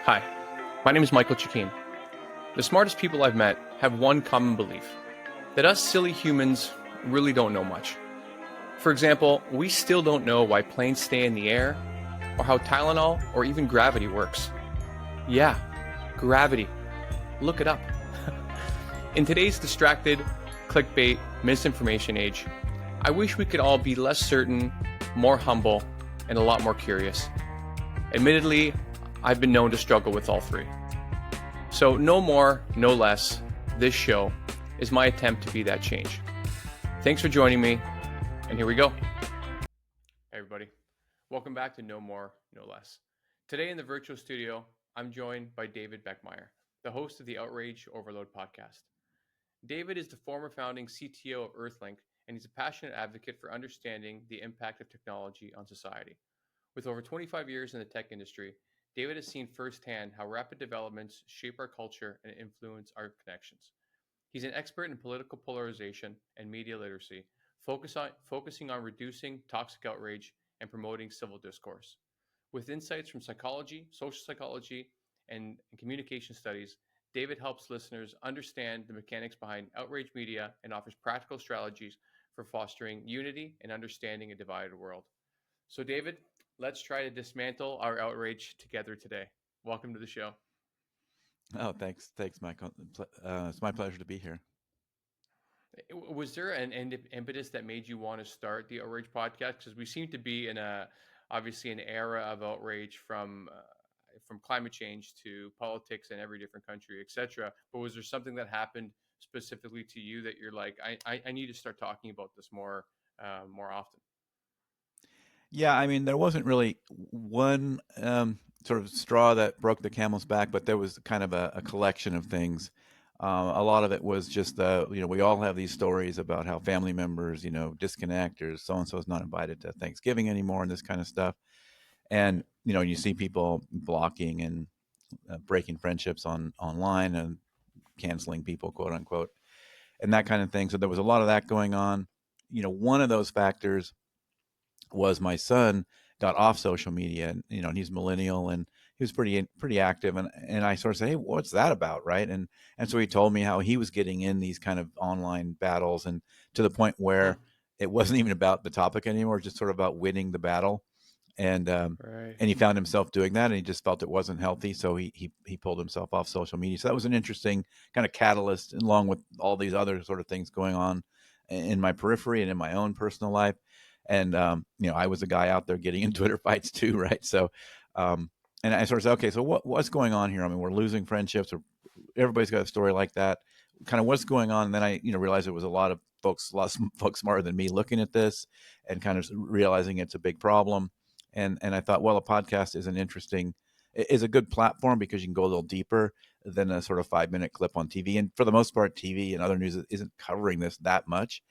Hi, my name is Michael Chikeen. The smartest people I've met have one common belief, that us silly humans really don't know much. For example, we still don't know why planes stay in the air, or how Tylenol or even gravity works. Yeah, gravity. Look it up. In today's distracted, clickbait, misinformation age, I wish we could all be less certain, more humble, and a lot more curious. Admittedly, I've been known to struggle with all three. So no more, no less, this show is my attempt to be that change. Thanks for joining me, and here we go. Hey everybody, welcome back to No More, No Less. Today in the virtual studio, I'm joined by David Beckemeyer, the host of the Outrage Overload podcast. David is the former founding CTO of EarthLink, and he's a passionate advocate for understanding the impact of technology on society. With over 25 years in the tech industry, David has seen firsthand how rapid developments shape our culture and influence our connections. He's an expert in political polarization and media literacy, focusing on reducing toxic outrage and promoting civil discourse. With insights from psychology, social psychology, and communication studies, David helps listeners understand the mechanics behind outrage media and offers practical strategies for fostering unity and understanding a divided world. So, David, let's try to dismantle our outrage together today. Welcome to the show. Oh, thanks, Michael. It's my pleasure to be here. Was there an impetus that made you want to start the Outrage podcast? Because we seem to be in obviously an era of outrage from climate change to politics in every different country, etc. But was there something that happened specifically to you that you're like, I need to start talking about this more often? Yeah, I mean, there wasn't really one sort of straw that broke the camel's back, but there was kind of a collection of things. A lot of it was just we all have these stories about how family members, disconnect, or so and so is not invited to Thanksgiving anymore, and this kind of stuff. And you see people blocking and breaking friendships online and canceling people, quote unquote, and that kind of thing. So there was a lot of that going on. One of those factors was my son got off social media, and and he's millennial, and he was pretty active, and I sort of said, hey, what's that about, right? And so he told me how he was getting in these kind of online battles, and to the point Huh. where it wasn't even about the topic anymore, just sort of about winning the battle. and um, Right. and he found himself doing that, and he just felt it wasn't healthy, so he pulled himself off social media. So that was an interesting kind of catalyst, along with all these other sort of things going on in my periphery and in my own personal life. And I was a guy out there getting in Twitter fights too, right? So and I sort of said, okay, so what's going on here? I mean, we're losing friendships, or everybody's got a story like that. Kind of what's going on? And then I realized there was a lot of folks smarter than me looking at this, and kind of realizing it's a big problem. And I thought, well, a podcast is a good platform, because you can go a little deeper than a sort of 5-minute clip on TV. And for the most part, TV and other news isn't covering this that much.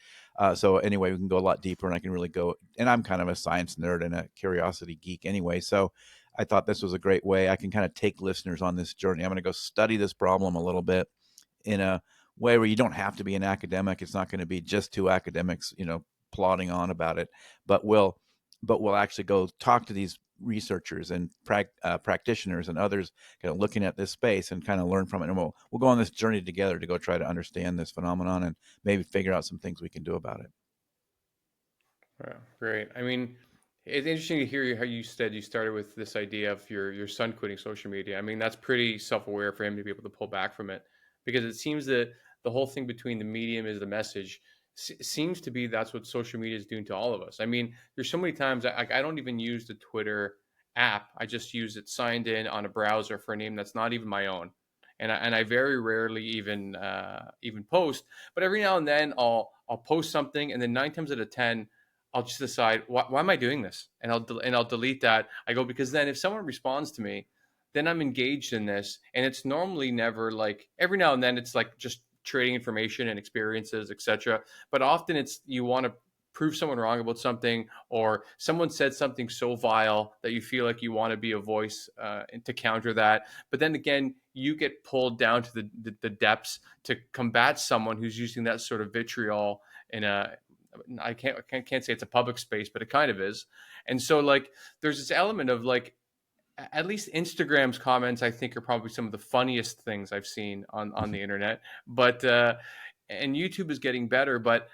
So anyway, we can go a lot deeper, and I can really go. And I'm kind of a science nerd and a curiosity geek anyway, so I thought this was a great way I can kind of take listeners on this journey. I'm going to go study this problem a little bit in a way where you don't have to be an academic. It's not going to be just two academics, plodding on about it, but we'll actually go talk to these researchers and practitioners and others kind of looking at this space, and kind of learn from it. And we'll go on this journey together to go try to understand this phenomenon, and maybe figure out some things we can do about it. Wow, great. I mean, it's interesting to hear how you said you started with this idea of your son quitting social media. I mean, that's pretty self-aware for him to be able to pull back from it, because it seems that the whole thing between the medium is the message seems to be that's what social media is doing to all of us. I mean, there's so many times I don't even use the Twitter app. I just use it signed in on a browser for a name that's not even my own. And I very rarely even post, but every now and then I'll post something, and then 9 times out of 10 I'll just decide why am I doing this, and I'll delete that. I go, because then if someone responds to me, then I'm engaged in this, and it's normally never like, every now and then it's like just trading information and experiences, etc. But often it's you want to prove someone wrong about something, or someone said something so vile that you feel like you want to be a voice to counter that. But then again, you get pulled down to the depths to combat someone who's using that sort of vitriol in a, I can't say it's a public space, but it kind of is. And so like there's this element of like at least Instagram's comments, I think, are probably some of the funniest things I've seen on the internet. But and YouTube is getting better. But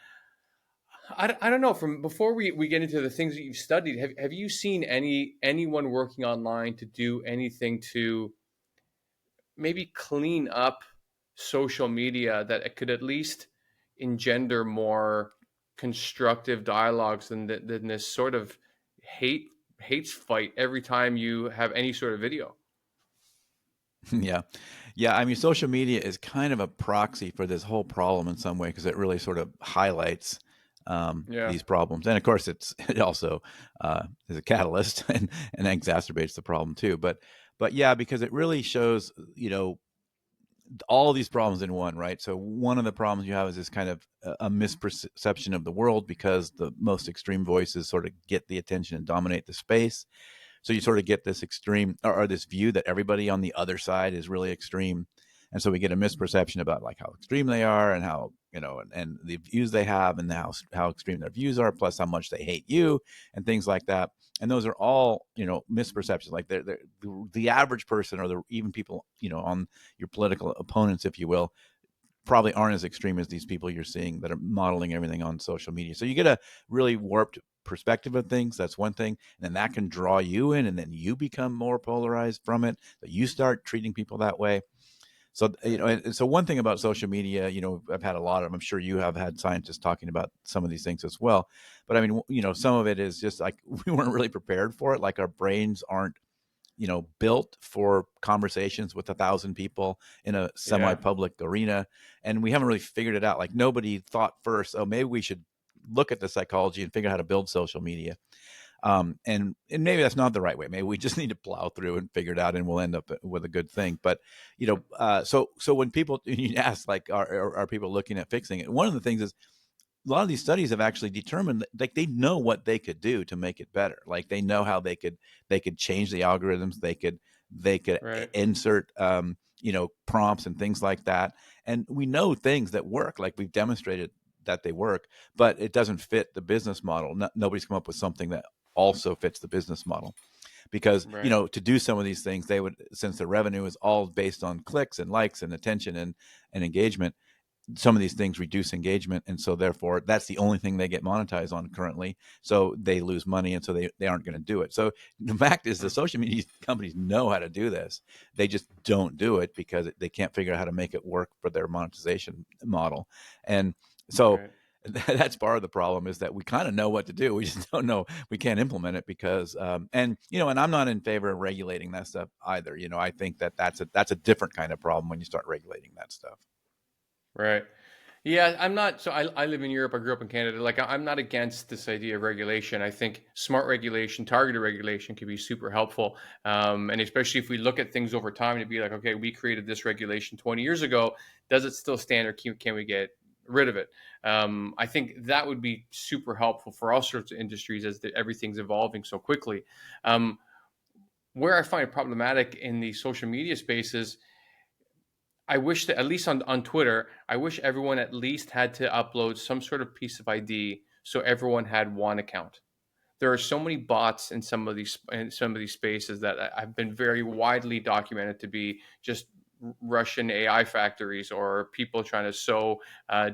I don't know. From before we get into the things that you've studied, have you seen anyone working online to do anything to maybe clean up social media that it could at least engender more constructive dialogues than this sort of hate hates fight every time you have any sort of video? Yeah. Yeah. I mean, social media is kind of a proxy for this whole problem in some way because it really sort of highlights Yeah, these problems. And of course, it also is a catalyst and exacerbates the problem too. But yeah, because it really shows, all these problems in one, right? So one of the problems you have is this kind of a misperception of the world because the most extreme voices sort of get the attention and dominate the space. So you sort of get this extreme or this view that everybody on the other side is really extreme. And so we get a misperception about like how extreme they are and how, and the views they have and how extreme their views are, plus how much they hate you and things like that. And those are all, misperceptions. Like the average person or even people, on your political opponents, if you will, probably aren't as extreme as these people you're seeing that are modeling everything on social media. So you get a really warped perspective of things. That's one thing. And then that can draw you in, and then you become more polarized from it. So you start treating people that way. So, right, and so one thing about social media, I've had a lot of, I'm sure you have had scientists talking about some of these things as well. But I mean, some of it is just like we weren't really prepared for it. Like our brains aren't built for conversations with 1,000 people in a yeah, semi-public arena, and we haven't really figured it out. Like nobody thought first, oh, maybe we should look at the psychology and figure out how to build social media. And maybe that's not the right way. Maybe we just need to plow through and figure it out, and we'll end up with a good thing. But so when people you ask like, are people looking at fixing it? One of the things is a lot of these studies have actually determined that like they know what they could do to make it better. Like they know how they could change the algorithms. They could right, insert prompts and things like that. And we know things that work. Like we've demonstrated that they work, but it doesn't fit the business model. Nobody's come up with something that also fits the business model because right. to do some of these things they would, since the revenue is all based on clicks and likes and attention and engagement, some of these things reduce engagement, and so therefore that's the only thing they get monetized on currently, so they lose money, and so they aren't going to do it. So the fact is the Hmm. social media companies know how to do this, they just don't do it because they can't figure out how to make it work for their monetization model. And so Right. that's part of the problem, is that we kind of know what to do, we just don't know, we can't implement it because and I'm not in favor of regulating that stuff either. I think that that's a different kind of problem when you start regulating that stuff. Right. Yeah, I'm not. So I live in Europe. I grew up in Canada. Like I'm not against this idea of regulation. I think smart regulation, targeted regulation, can be super helpful. And especially if we look at things over time, to be like, okay, we created this regulation 20 years ago. Does it still stand, or can we get rid of it? I think that would be super helpful for all sorts of industries as everything's evolving so quickly. Um, where I find it problematic in the social media spaces, I wish that at least on Twitter, I wish everyone at least had to upload some sort of piece of ID so everyone had one account. There are so many bots in some of these spaces that have been very widely documented to be just Russian AI factories or people trying to sow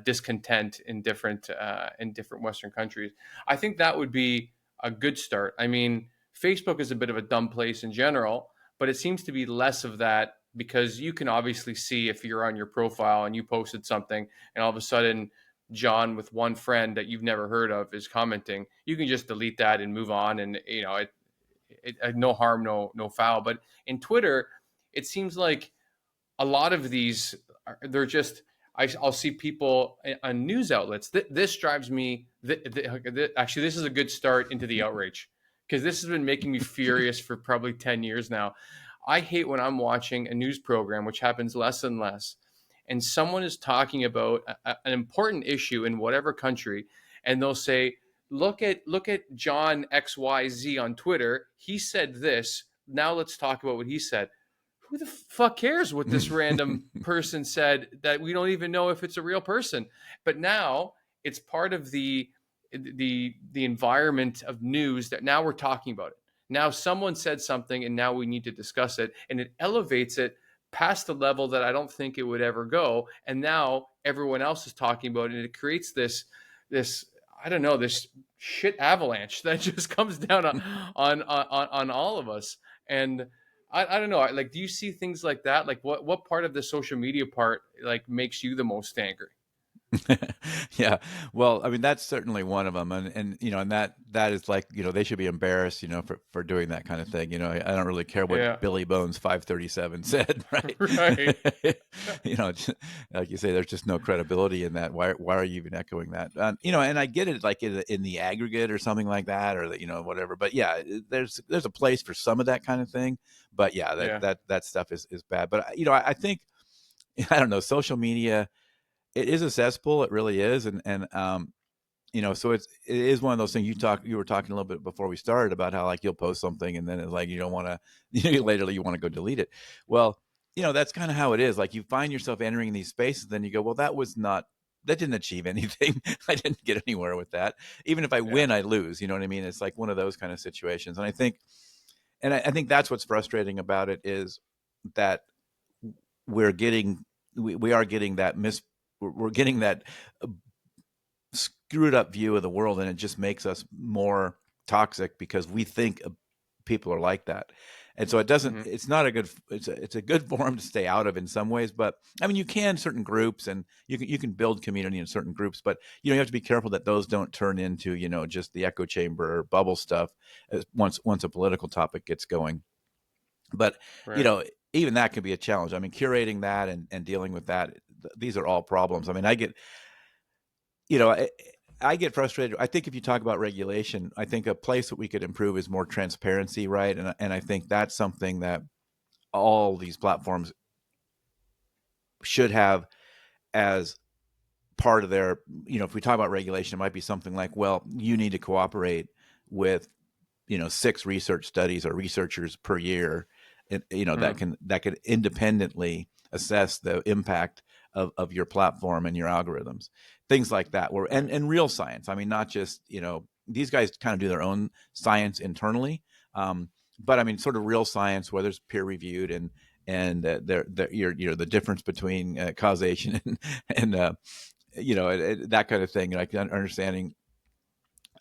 discontent in different Western countries. I think that would be a good start. I mean, Facebook is a bit of a dumb place in general, but it seems to be less of that because you can obviously see if you're on your profile and you posted something, and all of a sudden John with one friend that you've never heard of is commenting, you can just delete that and move on, and no harm, no foul. But in Twitter, it seems like a lot of these they're just I'll see people on news outlets. This drives me. Actually, this is a good start into the outrage because this has been making me furious for probably 10 years now. I hate when I'm watching a news program, which happens less and less, and someone is talking about an important issue in whatever country, and they'll say, "Look at John XYZ on Twitter. He said this. Now let's talk about what he said." Who the fuck cares what this random person said that we don't even know if it's a real person? But now it's part of the environment of news that now we're talking about it. Now someone said something and now we need to discuss it, and it elevates it past the level that I don't think it would ever go. And now everyone else is talking about it, and it creates this I don't know, this shit avalanche that just comes down on all of us. And I don't know, like, do you see things like that? Like, what part of the social media part like makes you the most angry? Yeah. Well, I mean, that's certainly one of them. And, and that is like, they should be embarrassed, for doing that kind of thing. I don't really care what Yeah. Billy Bones 537 said, right? Right. Like you say, there's just no credibility in that. Why are you even echoing that? And I get it, like in the aggregate or something like that, or whatever. But yeah, there's a place for some of that kind of thing. But yeah, Yeah. that stuff is bad. But, I think, I don't know, social media, it is a cesspool. It really is. So it is one of those things. You were talking a little bit before we started about how, like, you'll post something and then it's like, you don't want to, later you want to go delete it. Well, that's kind of how it is. Like, you find yourself entering these spaces, then you go, well, that didn't achieve anything. I didn't get anywhere with that. Even if I Yeah. win, I lose. You know what I mean? It's like one of those kind of situations. And I think that's what's frustrating about it, is that we're getting, we are getting that we're getting that screwed up view of the world, and it just makes us more toxic because we think people are like that. And so Hmm. it's not a good, it's a good forum to stay out of in some ways. But I mean, you can certain groups, and you can build community in certain groups, but you have to be careful that those don't turn into, just the echo chamber or bubble stuff once a political topic gets going. But, you Right. know, even that can be a challenge. I mean, curating that and dealing with that, these are all problems. I mean, you know, I, I get frustrated. I think if you talk about regulation, I think a place that we could improve is more transparency, right? And I think that's something that all these platforms should have as part of their, if we talk about regulation, it might be something like, well, you need to cooperate with, 6 research studies or researchers per year, and, Hmm. that can independently assess the impact of your platform and your algorithms, things like that. Where Right. and real science. I mean, not just, these guys kind of do their own science internally, but I mean, sort of real science, whether it's peer reviewed and the difference between causation and that kind of thing, like understanding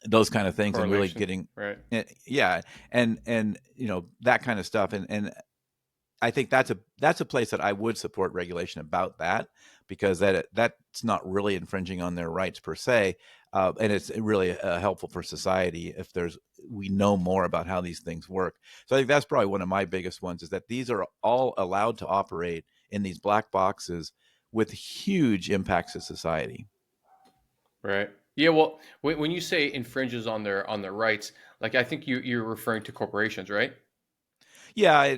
those kind of things and really Correlation. getting, Right. yeah, and that kind of stuff. And I think that's a place that I would support regulation about that, because that's not really infringing on their rights per se, and it's really helpful for society if we know more about how these things work. So I think that's probably one of my biggest ones, is that these are all allowed to operate in these black boxes with huge impacts to society. Right. Yeah. Well, when you say infringes on their rights, like, I think you're referring to corporations, right? Yeah,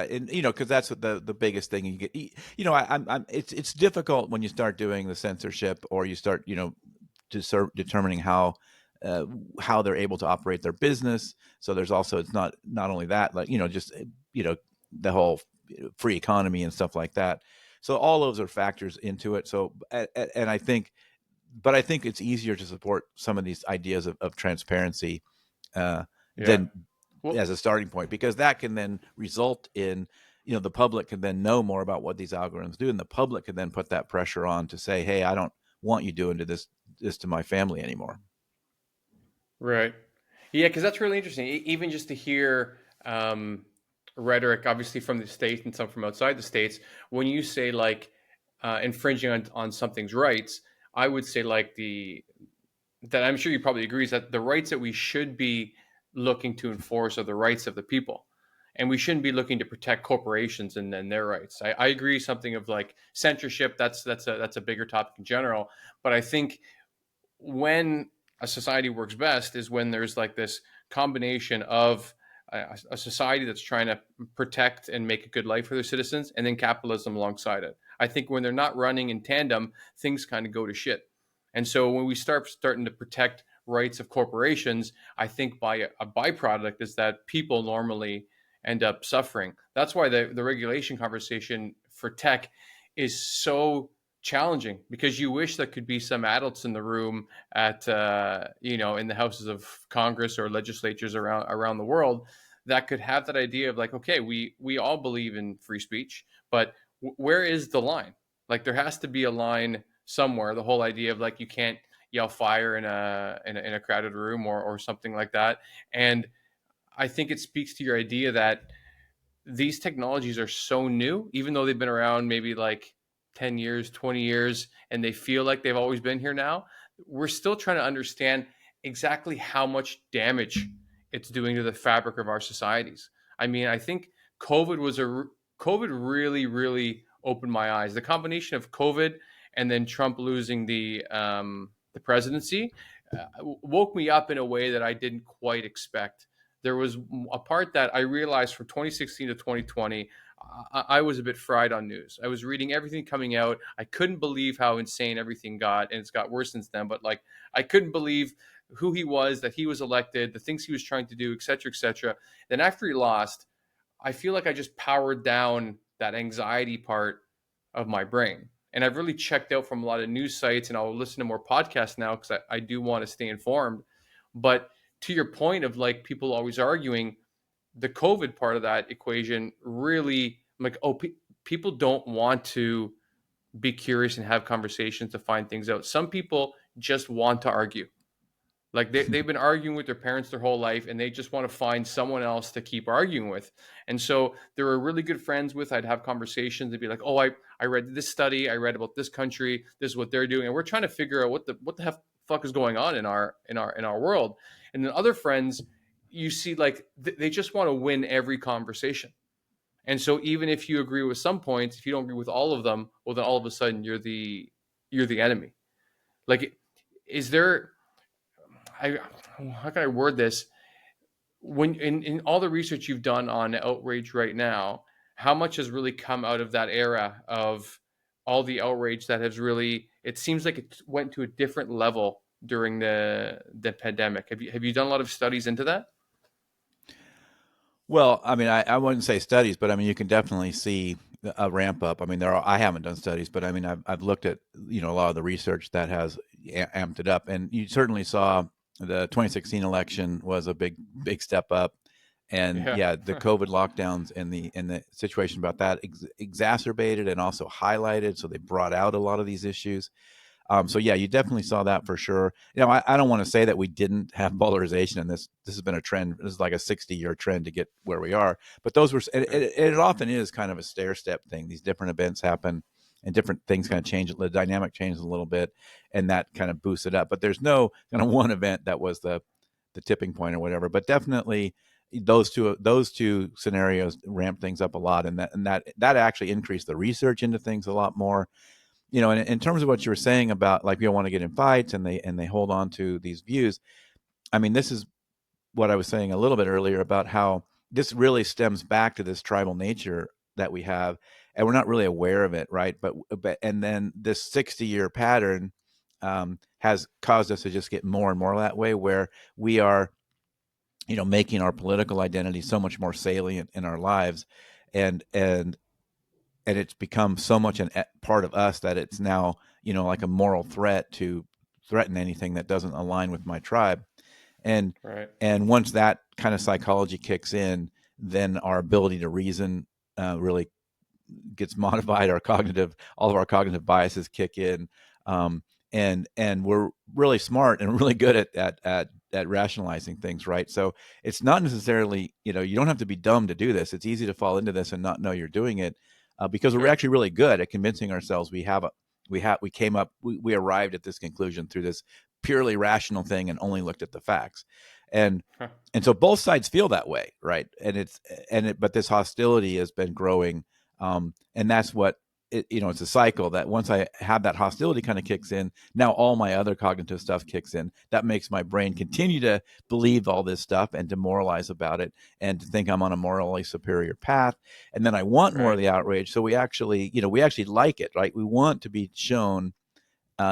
and because that's what the biggest thing you get. I'm it's difficult when you start doing the censorship, or you start determining how they're able to operate their business. So there's also, it's not only that, like, just the whole free economy and stuff like that. So all those are factors into it. So and I think, but I think it's easier to support some of these ideas of transparency, uh, Yeah. than Well, as a starting point, because that can then result in, the public can then know more about what these algorithms do, and the public can then put that pressure on to say, hey, I don't want you doing this to my family anymore. right. Yeah, because that's really interesting. Even just to hear rhetoric, obviously from the states and some from outside the states, when you say like infringing on something's rights, I would say like the that I'm sure you probably agree is that the rights that we should be looking to enforce are the rights of the people. And we shouldn't be looking to protect corporations and their rights. I agree. Something of like censorship. That's a bigger topic in general. But I think when a society works best is when there's like this combination of a society that's trying to protect and make a good life for their citizens, and then capitalism alongside it. I think when they're not running in tandem, things kind of go to shit. And so when we starting to protect rights of corporations, I think by a byproduct is that people normally end up suffering. That's why the regulation conversation for tech is so challenging, because you wish there could be some adults in the room at in the houses of Congress or legislatures around the world that could have that idea of like, okay, we all believe in free speech, but where is the line? Like there has to be a line somewhere. The whole idea of like you can't yell fire in a crowded room or something like that. And I think it speaks to your idea that these technologies are so new, even though they've been around maybe like 10 years, 20 years, and they feel like they've always been here now. We're still trying to understand exactly how much damage it's doing to the fabric of our societies. I mean, I think COVID was a COVID really, really opened my eyes. The combination of COVID and then Trump losing the presidency woke me up in a way that I didn't quite expect. There was a part that I realized from 2016 to 2020, I was a bit fried on news. I was reading everything coming out. I couldn't believe how insane everything got, and it's got worse since then. But like, I couldn't believe who he was, that he was elected, the things he was trying to do, et cetera, et cetera. Then after he lost, I feel like I just powered down that anxiety part of my brain. And I've really checked out from a lot of news sites, and I'll listen to more podcasts now because I do want to stay informed. But to your point of like people always arguing, the COVID part of that equation really, I'm like, oh, people don't want to be curious and have conversations to find things out. Some people just want to argue. Like they've been arguing with their parents their whole life and they just want to find someone else to keep arguing with. And so there were really good friends with, I'd have conversations and be like, oh, I read this study, I read about this country, this is what they're doing. And we're trying to figure out what the fuck is going on in our world. And then other friends, you see like they just want to win every conversation. And so even if you agree with some points, if you don't agree with all of them, well then all of a sudden you're the enemy. Like is there I how can I word this? When in all the research you've done on outrage right now, how much has really come out of that era of all the outrage that has really? It seems like it went to a different level during the pandemic. Have you done a lot of studies into that? Well, I mean, I wouldn't say studies, but I mean, you can definitely see a ramp up. I mean, I haven't done studies, but I mean, I've looked at, a lot of the research that has amped it up. And you certainly saw the 2016 election was a big step up. And Yeah. yeah, the COVID lockdowns and the situation about that exacerbated and also highlighted. So they brought out a lot of these issues. So yeah, you definitely saw that for sure. I don't want to say that we didn't have polarization, and this has been a trend. This is like a 60-year trend to get where we are. But those were Right. it often is kind of a stair step thing. These different events happen, and different things kind of change. The dynamic changes a little bit, and that kind of boosts it up. But there's no kind of one event that was the tipping point or whatever. But definitely those two scenarios ramp things up a lot, and that actually increased the research into things a lot more. In terms of what you were saying about like people want to get in fights and they hold on to these views. I mean, this is what I was saying a little bit earlier about how this really stems back to this tribal nature that we have, and we're not really aware of it, right? But and then this 60-year pattern has caused us to just get more and more that way, where we are, making our political identity so much more salient in our lives, and it's become so much a part of us that it's now, like a moral threat to threaten anything that doesn't align with my tribe. and Right. and once that kind of psychology kicks in, then our ability to reason really gets modified. All of our cognitive biases kick in, um, and we're really smart and really good at rationalizing things, right? So it's not necessarily, you don't have to be dumb to do this. It's easy to fall into this and not know you're doing it, because we're Sure. actually really good at convincing ourselves we arrived at this conclusion through this purely rational thing and only looked at the facts. and Huh. and so both sides feel that way, right? But this hostility has been growing, and that's what it's a cycle that once I have that hostility kind of kicks in, now all my other cognitive stuff kicks in. That makes my brain continue to believe all this stuff and demoralize about it and to think I'm on a morally superior path. And then I want more of Right. the outrage. So we actually like it, right? We want to be shown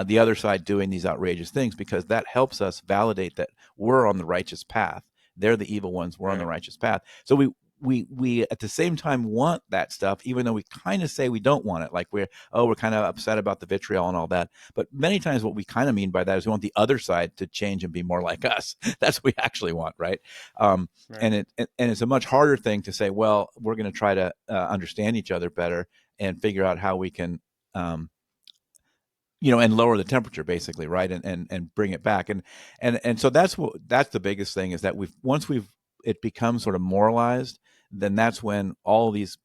the other side doing these outrageous things because that helps us validate that we're on the righteous path. They're the evil ones. We're on the Right. righteous path. So we at the same time want that stuff, even though we kind of say we don't want it. Like we're kind of upset about the vitriol and all that. But many times what we kind of mean by that is we want the other side to change and be more like us. That's what we actually want, right? Um, Right. and it's a much harder thing to say, well, we're going to try to understand each other better and figure out how we can um, and lower the temperature basically, right? And bring it back. And so that's the biggest thing, is that once it becomes sort of moralized, then that's when all these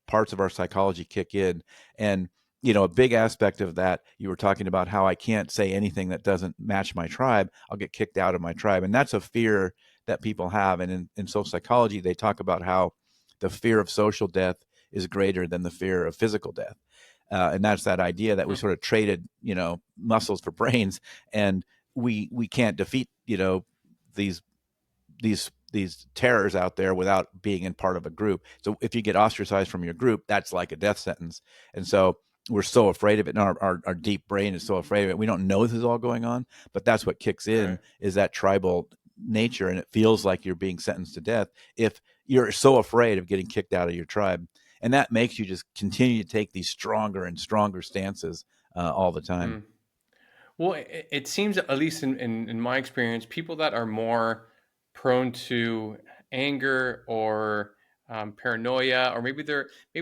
parts of our psychology kick in. And a big aspect of that, you were talking about how I can't say anything that doesn't match my tribe. I'll get kicked out of my tribe. And that's a fear that people have. And in social psychology, they talk about how the fear of social death is greater than the fear of physical death. And that's that idea that we Hmm. sort of traded, muscles for brains, and we can't defeat, these these terrors out there without being in part of a group. So if you get ostracized from your group, that's like a death sentence. And so we're so afraid of it, and our deep brain is so afraid of it. We don't know this is all going on, but that's what kicks in, Right. is that tribal nature, and it feels like you're being sentenced to death if you're so afraid of getting kicked out of your tribe. And that makes you just continue to take these stronger and stronger stances all the time. Mm. Well, it seems, at least in my experience, people that are more prone to anger or paranoia, or maybe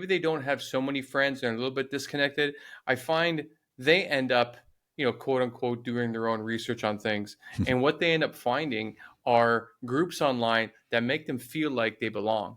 they don't have so many friends and are a little bit disconnected. I find they end up, quote unquote, doing their own research on things, and what they end up finding are groups online that make them feel like they belong.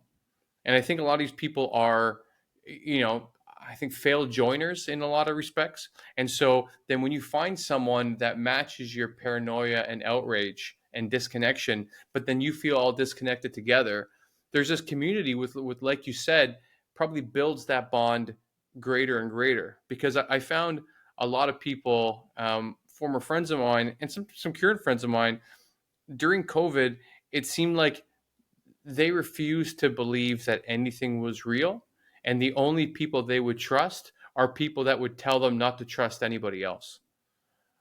And I think a lot of these people are, I think failed joiners in a lot of respects. And so then when you find someone that matches your paranoia and outrage and disconnection, but then you feel all disconnected together, there's this community with like you said, probably builds that bond greater and greater. Because I found a lot of people, former friends of mine and some current friends of mine, during COVID, it seemed like they refused to believe that anything was real. And the only people they would trust are people that would tell them not to trust anybody else,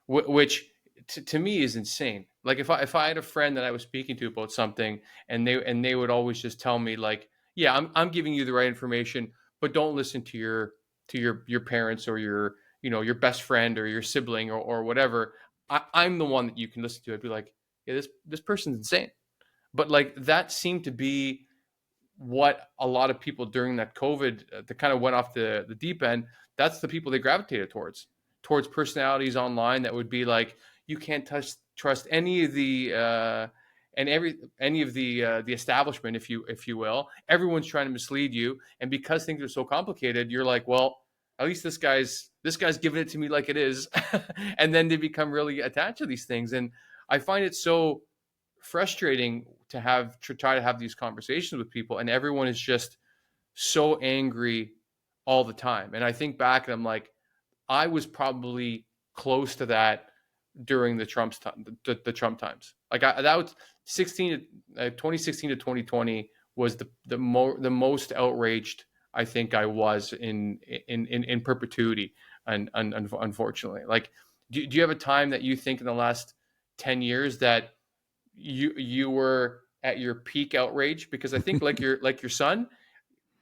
which to me is insane. Like if I had a friend that I was speaking to about something, and they would always just tell me like, yeah, I'm giving you the right information, but don't listen to your parents or your best friend or your sibling or whatever. I'm the one that you can listen to. I'd be like, yeah, this person's insane. But like that seemed to be what a lot of people during that COVID that kind of went off the deep end. That's the people they gravitated towards personalities online that would be like, you can't trust any of the and any of the establishment, if you will. Everyone's trying to mislead you, and because things are so complicated, you're like, well, at least this guy's giving it to me like it is, and then they become really attached to these things. And I find it so frustrating to try to have these conversations with people, and everyone is just so angry all the time. And I think back and I'm like, I was probably close to that during the Trump's time, the Trump times. Like that was 2016 to 2020 was the most outraged I think I was in perpetuity. And unfortunately, like, do you have a time that you think in the last 10 years that you were at your peak outrage? Because I think like your son,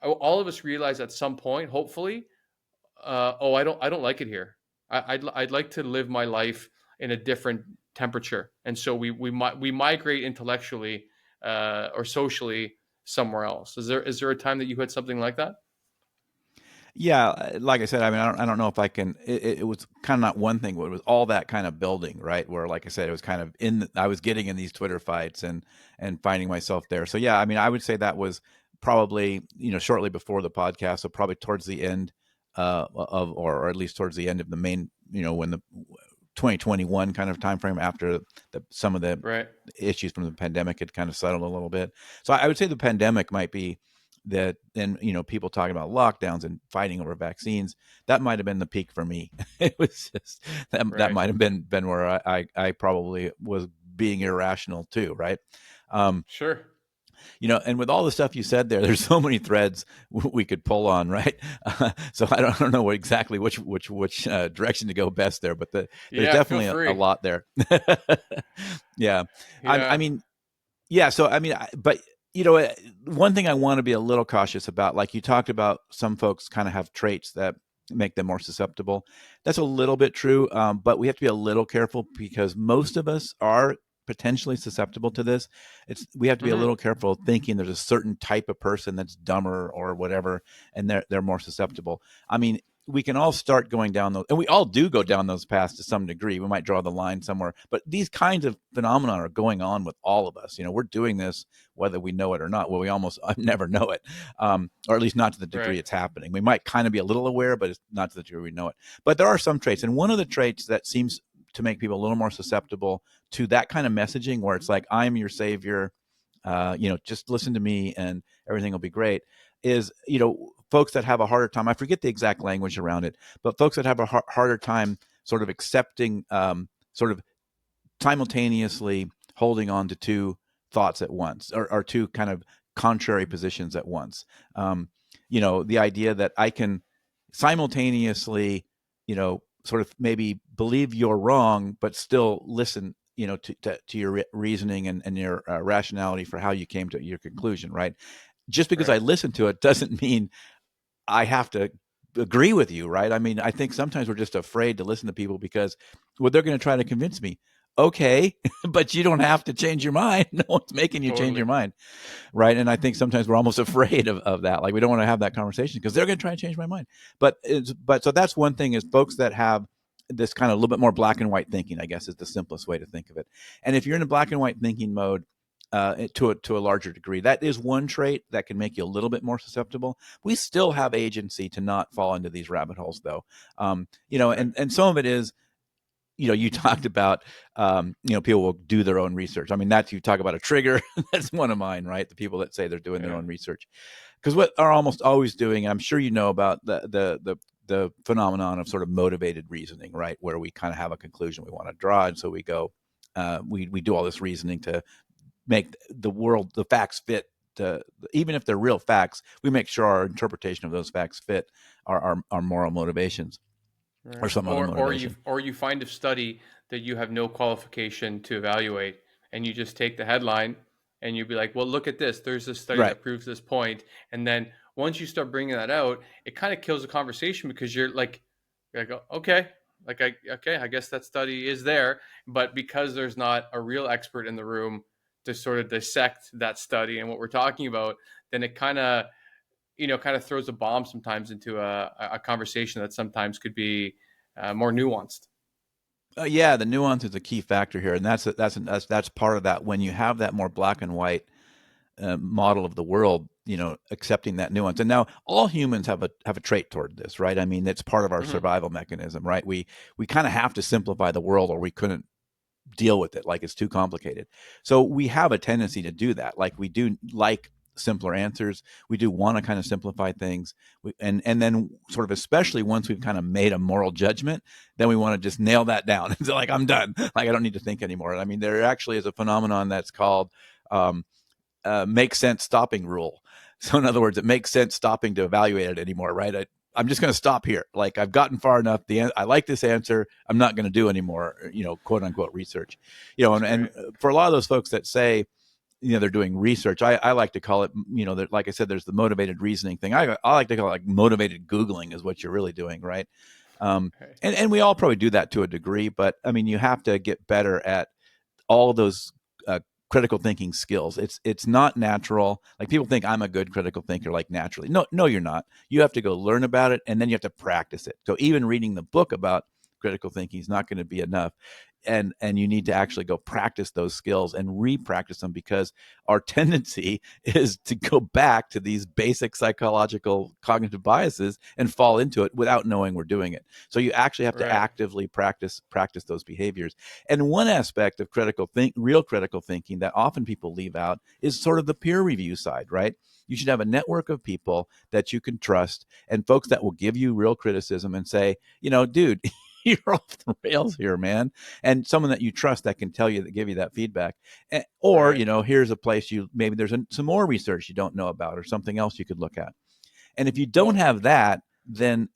all of us realize at some point, hopefully, oh, I don't like it here. I'd like to live my life in a different temperature, and so we migrate intellectually or socially somewhere else. Is there a time that you had something like that? Yeah, like I said, I mean, I don't know if I can. It was kind of not one thing, but it was all that kind of building, right? Where, like I said, it was kind of I was getting in these Twitter fights and finding myself there. So yeah, I mean, I would say that was probably shortly before the podcast, so probably towards the end of, or at least towards the end of the main, when the 2021 kind of time frame, after some of the Right. issues from the pandemic had kind of settled a little bit. So I would say the pandemic might be that. And people talking about lockdowns and fighting over vaccines, that might have been the peak for me. It was just that Right. might have been where I probably was being irrational too, right? um Sure. and with all the stuff you said there's so many threads we could pull on, right? So I don't know exactly which direction to go best there, but there's Yeah. Feel definitely a free. lot there. Yeah. I Yeah. mean, yeah. So I mean, but you know, one thing I want to be a little cautious about, like you talked about, some folks kind of have traits that make them more susceptible. That's a little bit true, but we have to be a little careful because most of us are potentially susceptible to this. We have to be a Mm-hmm. little careful thinking there's a certain type of person that's dumber or whatever, and they're more susceptible. I mean, we can all start going down those, and we all do go down those paths to some degree. We might draw the line somewhere, but these kinds of phenomena are going on with all of us. You know, we're doing this whether we know it or not. Well, we almost never know it, or at least not to the degree Right. it's happening. We might kind of be a little aware, but it's not to the degree we know it. But there are some traits, and one of the traits that seems to make people a little more susceptible to that kind of messaging, where it's like, "I'm your savior," just listen to me and everything will be great, is, folks that have a harder time. I forget the exact language around it, but folks that have a harder time sort of accepting, sort of simultaneously holding on to two thoughts at once, or two kind of contrary positions at once. The idea that I can simultaneously, sort of maybe believe you're wrong, but still listen, to your reasoning and your rationality for how you came to your conclusion, right? Just because I Right. listen to it doesn't mean I have to agree with you, right? I mean, I think sometimes we're just afraid to listen to people because, well, they're going to try to convince me. Okay, but you don't have to change your mind. No one's making you change your Totally. mind, right? And I think sometimes we're almost afraid of that. Like we don't want to have that conversation because they're going to try and change my mind. But so that's one thing, is folks that have this kind of a little bit more black and white thinking, I guess, is the simplest way to think of it. And if you're in a black and white thinking mode, to a larger degree, that is one trait that can make you a little bit more susceptible. We still have agency to not fall into these rabbit holes, though. Right. And some of it is, you talked about, people will do their own research. I mean, that's, you talk about a trigger. That's one of mine, right? The people that say they're doing their Yeah. own research, because what are almost always doing, I'm sure you know about the phenomenon of sort of motivated reasoning, right? Where we kind of have a conclusion we want to draw, and so we go, we do all this reasoning to make the facts fit. Even if they're real facts, we make sure our interpretation of those facts fit our moral motivations or Right. some other motivation. Or you find a study that you have no qualification to evaluate, and you just take the headline and you be like, "Well, look at this. There's this study Right. that proves this point." And then once you start bringing that out, it kind of kills the conversation because you're like, "Okay, okay, I guess that study is there." But because there's not a real expert in the room to sort of dissect that study and what we're talking about, then it kind of throws a bomb sometimes into a conversation that sometimes could be more nuanced. Yeah, the nuance is a key factor here, and that's part of that. When you have that more black and white model of the world, accepting that nuance. And now all humans have a trait toward this, right? I mean, it's part of our Mm-hmm. survival mechanism, right? We kind of have to simplify the world, or we couldn't deal with it, like it's too complicated. So we have a tendency to do that. Like we do like simpler answers. We do want to kind of simplify things. And then sort of, especially once we've kind of made a moral judgment, then we want to just nail that down. It's like, I'm done. Like I don't need to think anymore. I mean, there actually is a phenomenon that's called um, make sense stopping rule. So in other words, it makes sense stopping to evaluate it anymore, right? I'm just going to stop here. Like I've gotten far enough. I like this answer. I'm not going to do any more, quote unquote research. That's And great. for a lot of those folks that say, they're doing research, I like to call it, like I said, there's the motivated reasoning thing. I like to call it like motivated Googling is what you're really doing, right? Um, Okay. and we all probably do that to a degree, but I mean, you have to get better at all those critical thinking skills. It's not natural. Like people think I'm a good critical thinker, like naturally. No, no, you're not. You have to go learn about it, and then you have to practice it. So even reading the book about critical thinking is not going to be enough. And you need to actually go practice those skills and re-practice them, because our tendency is to go back to these basic psychological cognitive biases and fall into it without knowing we're doing it. So you actually have to Right. actively practice those behaviors. And one aspect of real critical thinking that often people leave out is sort of the peer review side, right? You should have a network of people that you can trust, and folks that will give you real criticism and say, dude, you're off the rails here, man. And someone that you trust that can tell you, that give you that feedback. Or, Right. here's a place maybe there's some more research you don't know about, or something else you could look at. And if you don't Well, have that, then,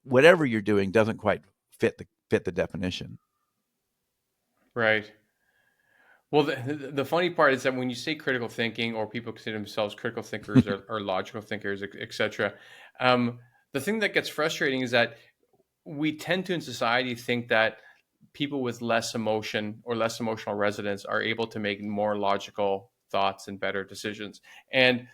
whatever you're doing doesn't quite fit the definition. right. Well, the funny part is that when you say critical thinking, or people consider themselves critical thinkers or logical thinkers, etc., um, the thing that gets frustrating is that we tend to in society think that people with less emotion or less emotional resonance are able to make more logical thoughts and better decisions. And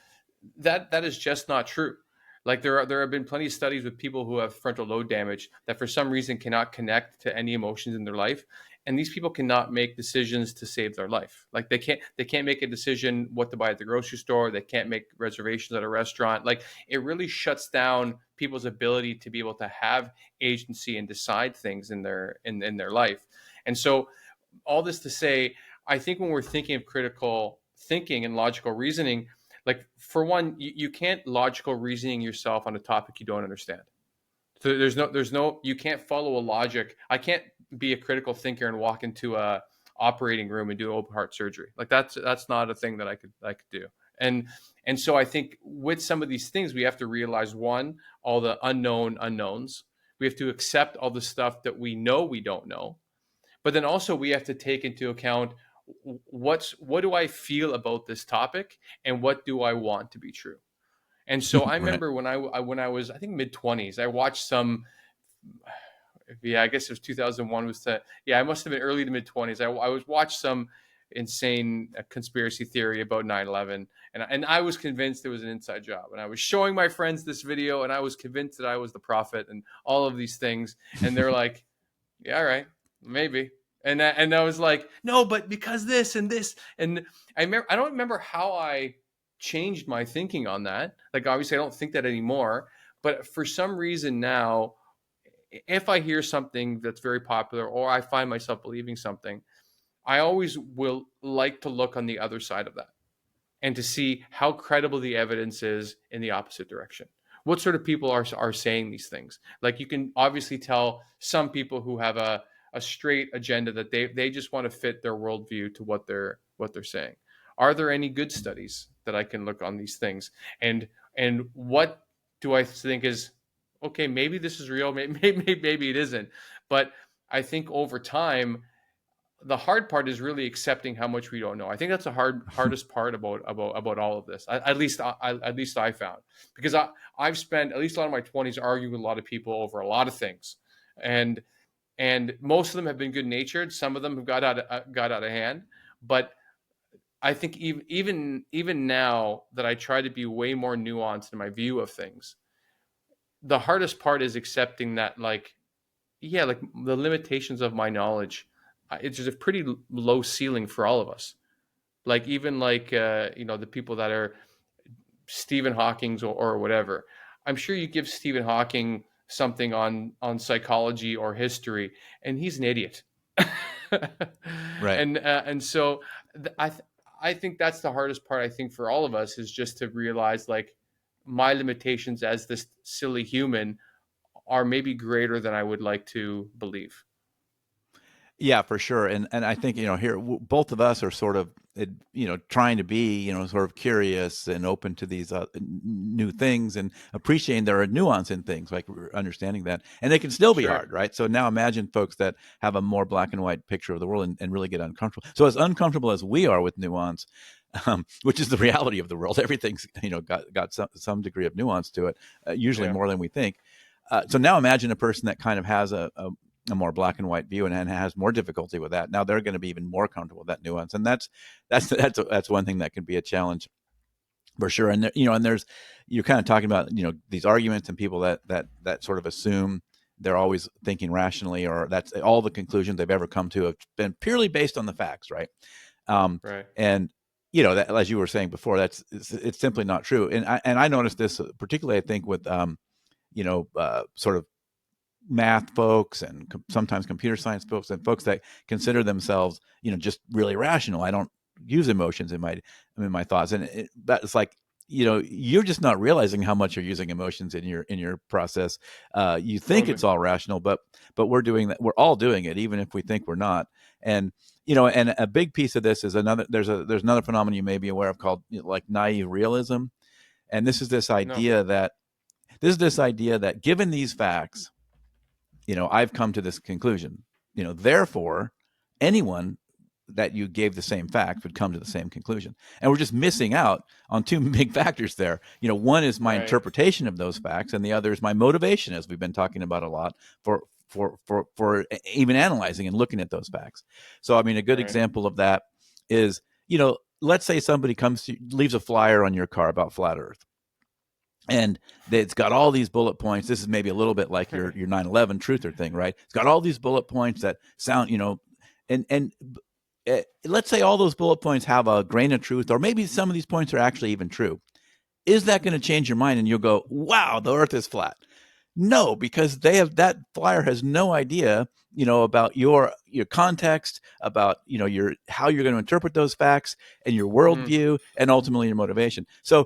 that is just not true. Like there have been plenty of studies with people who have frontal lobe damage that for some reason cannot connect to any emotions in their life, and these people cannot make decisions to save their life. Like they can't make a decision what to buy at the grocery store. They can't make reservations at a restaurant. Like it really shuts down people's ability to be able to have agency and decide things in their life. And so all this to say, I think when we're thinking of critical thinking and logical reasoning, like for one, you can't logical reasoning yourself on a topic you don't understand. So there's no you can't follow a logic. I can't be a critical thinker and walk into a operating room and do open heart surgery. Like that's not a thing that I could do. And so I think with some of these things we have to realize, one, all the unknown unknowns. We have to accept all the stuff that we know we don't know, but then also we have to take into account what do I feel about this topic and what do I want to be true. And so I Right. remember when I was, I think, mid 20s, I watched some, yeah, I guess it was 2001 was the, yeah, I must have been early to mid 20s. I was watched some insane conspiracy theory about 9/11, and I was convinced it was an inside job, and I was showing my friends this video, and I was convinced that I was the prophet and all of these things, and they're like, yeah, all right, maybe. And I was like, no, but because this and this, and I don't remember how I changed my thinking on that. Like obviously, I don't think that anymore. But for some reason now, if I hear something that's very popular, or I find myself believing something, I always will like to look on the other side of that and to see how credible the evidence is in the opposite direction. What sort of people are saying these things? Like you can obviously tell some people who have a straight agenda that they just want to fit their worldview to what they're saying. Are there any good studies that I can look on these things? And what do I think is okay? Maybe this is real. Maybe it isn't. But I think over time the hard part is really accepting how much we don't know. I think that's the hardest part about all of this. At least I found, because I've spent at least a lot of my 20s arguing with a lot of people over a lot of things, and most of them have been good natured. Some of them have got out of hand, but I think even now that I try to be way more nuanced in my view of things, the hardest part is accepting that, like, yeah, like the limitations of my knowledge. It's just a pretty low ceiling for all of us. Like even like the people that are Stephen Hawking's or whatever. I'm sure you give Stephen Hawking something on psychology or history, and he's an idiot. Right. And so I think that's the hardest part. I think for all of us is just to realize, like, my limitations as this silly human are maybe greater than I would like to believe. Yeah, for sure. And I think, here both of us are sort of, trying to be, sort of curious and open to these new things, and appreciating there are nuance in things, like we're understanding that, and they can still be Sure. hard, right? So now imagine folks that have a more black and white picture of the world, and really get uncomfortable. So as uncomfortable as we are with nuance, which is the reality of the world, everything's, got some degree of nuance to it, usually Yeah. more than we think. So now imagine a person that kind of has a more black and white view, and has more difficulty with that. Now they're going to be even more comfortable with that nuance, and that's one thing that can be a challenge for sure. And and there's, you're kind of talking about, these arguments and people that sort of assume they're always thinking rationally, or that's all the conclusions they've ever come to have been purely based on the facts, right? Right. And that, as you were saying before, it's simply not true. And I noticed this particularly, I think, with sort of math folks, and sometimes computer science folks, and folks that consider themselves, just really rational. I don't use emotions in my thoughts, and that's like, you're just not realizing how much you're using emotions in your process. You think Totally. it's all rational, but we're doing that. We're all doing it, even if we think we're not. And and a big piece of this is another. There's another phenomenon you may be aware of called, like, naive realism, and No. this is this idea that given these facts, I've come to this conclusion. Therefore, anyone that you gave the same facts would come to the same conclusion. And we're just missing out on two big factors there. One is my Right. interpretation of those facts, and the other is my motivation, as we've been talking about a lot, for even analyzing and looking at those facts. So, I mean, a good Right. example of that is, let's say somebody leaves a flyer on your car about flat Earth, and it's got all these bullet points. This is maybe a little bit like your 9/11 truther thing, right? It's got all these bullet points that sound, and let's say all those bullet points have a grain of truth, or maybe some of these points are actually even true. Is that going to change your mind and you'll go, wow, the Earth is flat? No, because that flyer has no idea, about your context, about your how you're going to interpret those facts, and your Mm, worldview, and ultimately your motivation. So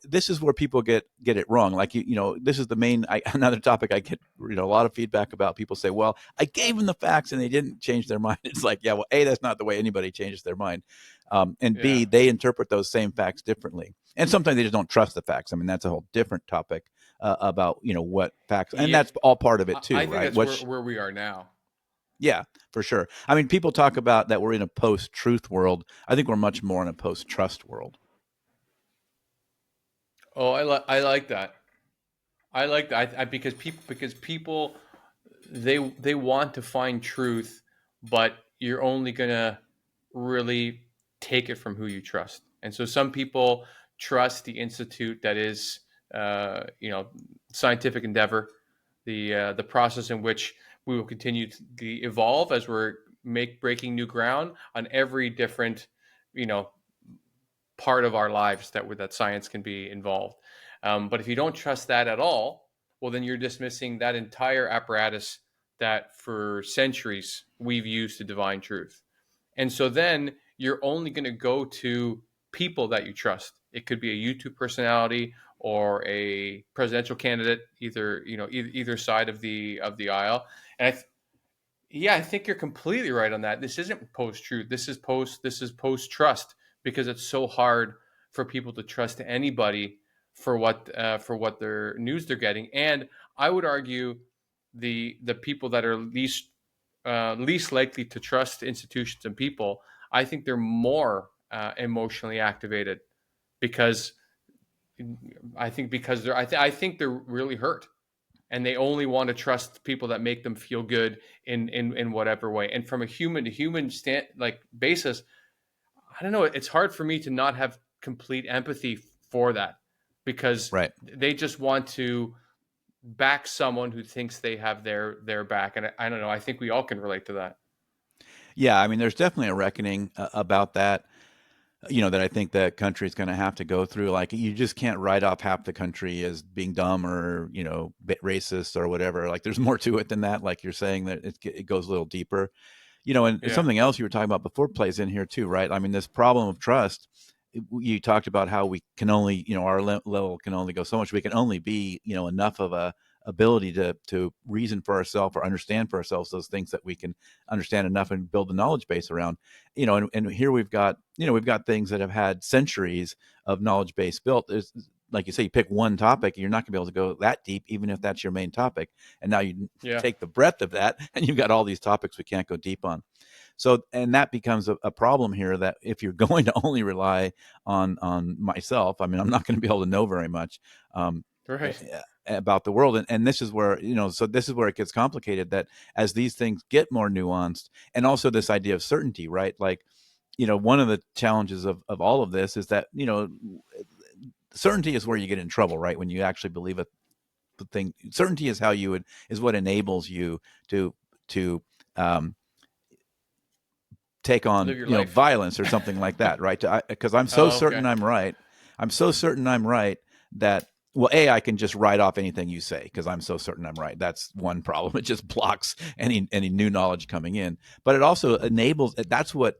this is where people get it wrong. Like this is the main another topic I get a lot of feedback about. People say, well, I gave them the facts and they didn't change their mind. It's like, yeah, well, A, that's not the way anybody changes their mind, and yeah. B, they interpret those same facts differently, and sometimes they just don't trust the facts. I mean, that's a whole different topic about what facts, and Yeah. that's all part of it too, I think right? that's where we are now. Yeah, for sure. I mean, people talk about that we're in a post-truth world. I think we're much more in a post-trust world. Oh, I like that. I like that. Because people they want to find truth, but you're only gonna really take it from who you trust. And so some people trust the institute that is, scientific endeavor, the process in which we will continue to evolve as we're breaking new ground on every different, you know, part of our lives that science can be involved. But if you don't trust that at all, well, then you're dismissing that entire apparatus that for centuries we've used to divine truth. And so then you're only going to go to people that you trust. It could be a YouTube personality or a presidential candidate, either side of the aisle. And yeah, I think you're completely right on that. This isn't post truth. This is post trust, because it's so hard for people to trust anybody for what their news they're getting. And I would argue the people that are least likely to trust institutions and people, I think they're more emotionally activated, because I think they're really hurt, and they only want to trust people that make them feel good in whatever way. And from a human to human basis, I don't know. It's hard for me to not have complete empathy for that, because Right. they just want to back someone who thinks they have their back. And I don't know. I think we all can relate to that. Yeah, I mean, there's definitely a reckoning about that. That I think the country is going to have to go through. Like, you just can't write off half the country as being dumb or racist or whatever. Like, there's more to it than that. Like you're saying, that it goes a little deeper. And Yeah. something else you were talking about before plays in here too, right? I mean, this problem of trust. You talked about how we can only, our level can only go so much. We can only be, enough of a ability to reason for ourselves or understand for ourselves those things that we can understand enough and build the knowledge base around. And here we've got things that have had centuries of knowledge base built. There's, like you say, you pick one topic, you're not going to be able to go that deep, even if that's your main topic. And now you Yeah. take the breadth of that, and you've got all these topics we can't go deep on. So, and that becomes a problem here, that if you're going to only rely on myself, I mean, I'm not going to be able to know very much um, Right. about the world. And this is where, so this is where it gets complicated, that as these things get more nuanced, and also this idea of certainty, right? Like, one of the challenges of all of this is that, certainty is where you get in trouble, right? When you actually believe a thing. Certainty is is what enables you to um, take on Live your life. violence or something like that, right? Because I'm so Oh, certain okay. I'm right. I'm so certain I'm right that, well, A, I can just write off anything you say because I'm so certain I'm right. That's one problem. It just blocks any new knowledge coming in. But it also enables. That's what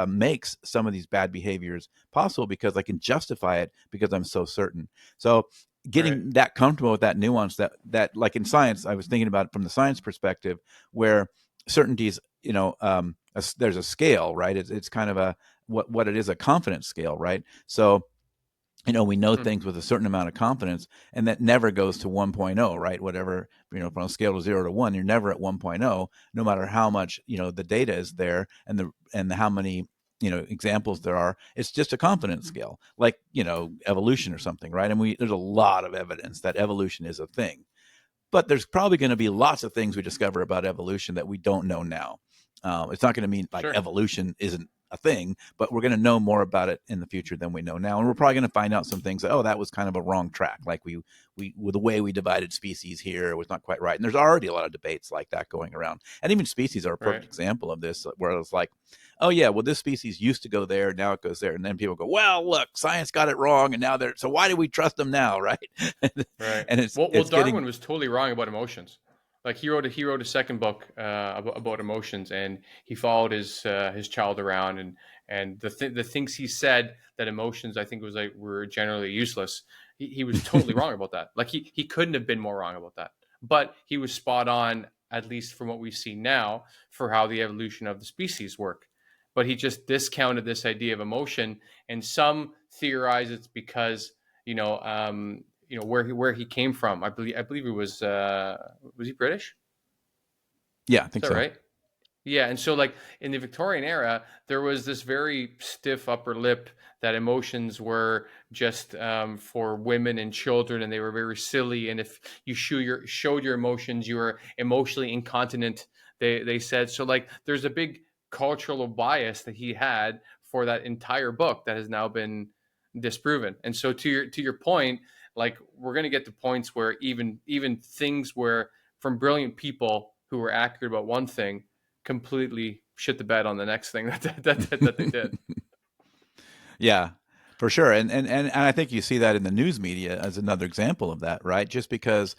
makes some of these bad behaviors possible, because I can justify it because I'm so certain. So Right. getting that comfortable with that nuance, that like in science, I was thinking about it from the science perspective, where certainties, there's a scale, right? It's kind of what it is, a confidence scale, right? So We know Hmm. things with a certain amount of confidence, and that never goes to 1.0, right? Whatever, from a scale of 0 to 1, you're never at 1.0, no matter how much, the data is there and how many, examples there are. It's just a confidence scale, like, evolution or something, right? And there's a lot of evidence that evolution is a thing. But there's probably going to be lots of things we discover about evolution that we don't know now. It's not going to mean like Sure. evolution isn't a thing, but we're going to know more about it in the future than we know now, and we're probably going to find out some things that, oh, that was kind of a wrong track. Like with the way we divided species here was not quite right, and there's already a lot of debates like that going around. And even species are a perfect Right. example of this, where it's like, oh yeah, well this species used to go there, now it goes there, and then people go, well, look, science got it wrong, and now they're so why do we trust them now, right? Right. And Well, it's getting. Darwin was totally wrong about emotions. Like he wrote a second book about emotions, and he followed his child around, and the things he said that emotions, I think it was like, were generally useless. He was totally wrong about that. Like he couldn't have been more wrong about that. But he was spot on, at least from what we see now, for how the evolution of the species work. But he just discounted this idea of emotion, and some theorize it's because where he came from. I believe he was he British? Yeah, I Is think that so. right? Yeah, and so like in the Victorian era, there was this very stiff upper lip that emotions were just for women and children, and they were very silly. And if you showed your emotions, you were emotionally incontinent. They said so. Like there's a big cultural bias that he had for that entire book that has now been disproven. And so to your point, like we're gonna get to points where even things where from brilliant people who were accurate about one thing completely shit the bed on the next thing that they did. Yeah, for sure. And I think you see that in the news media as another example of that, right? Just because,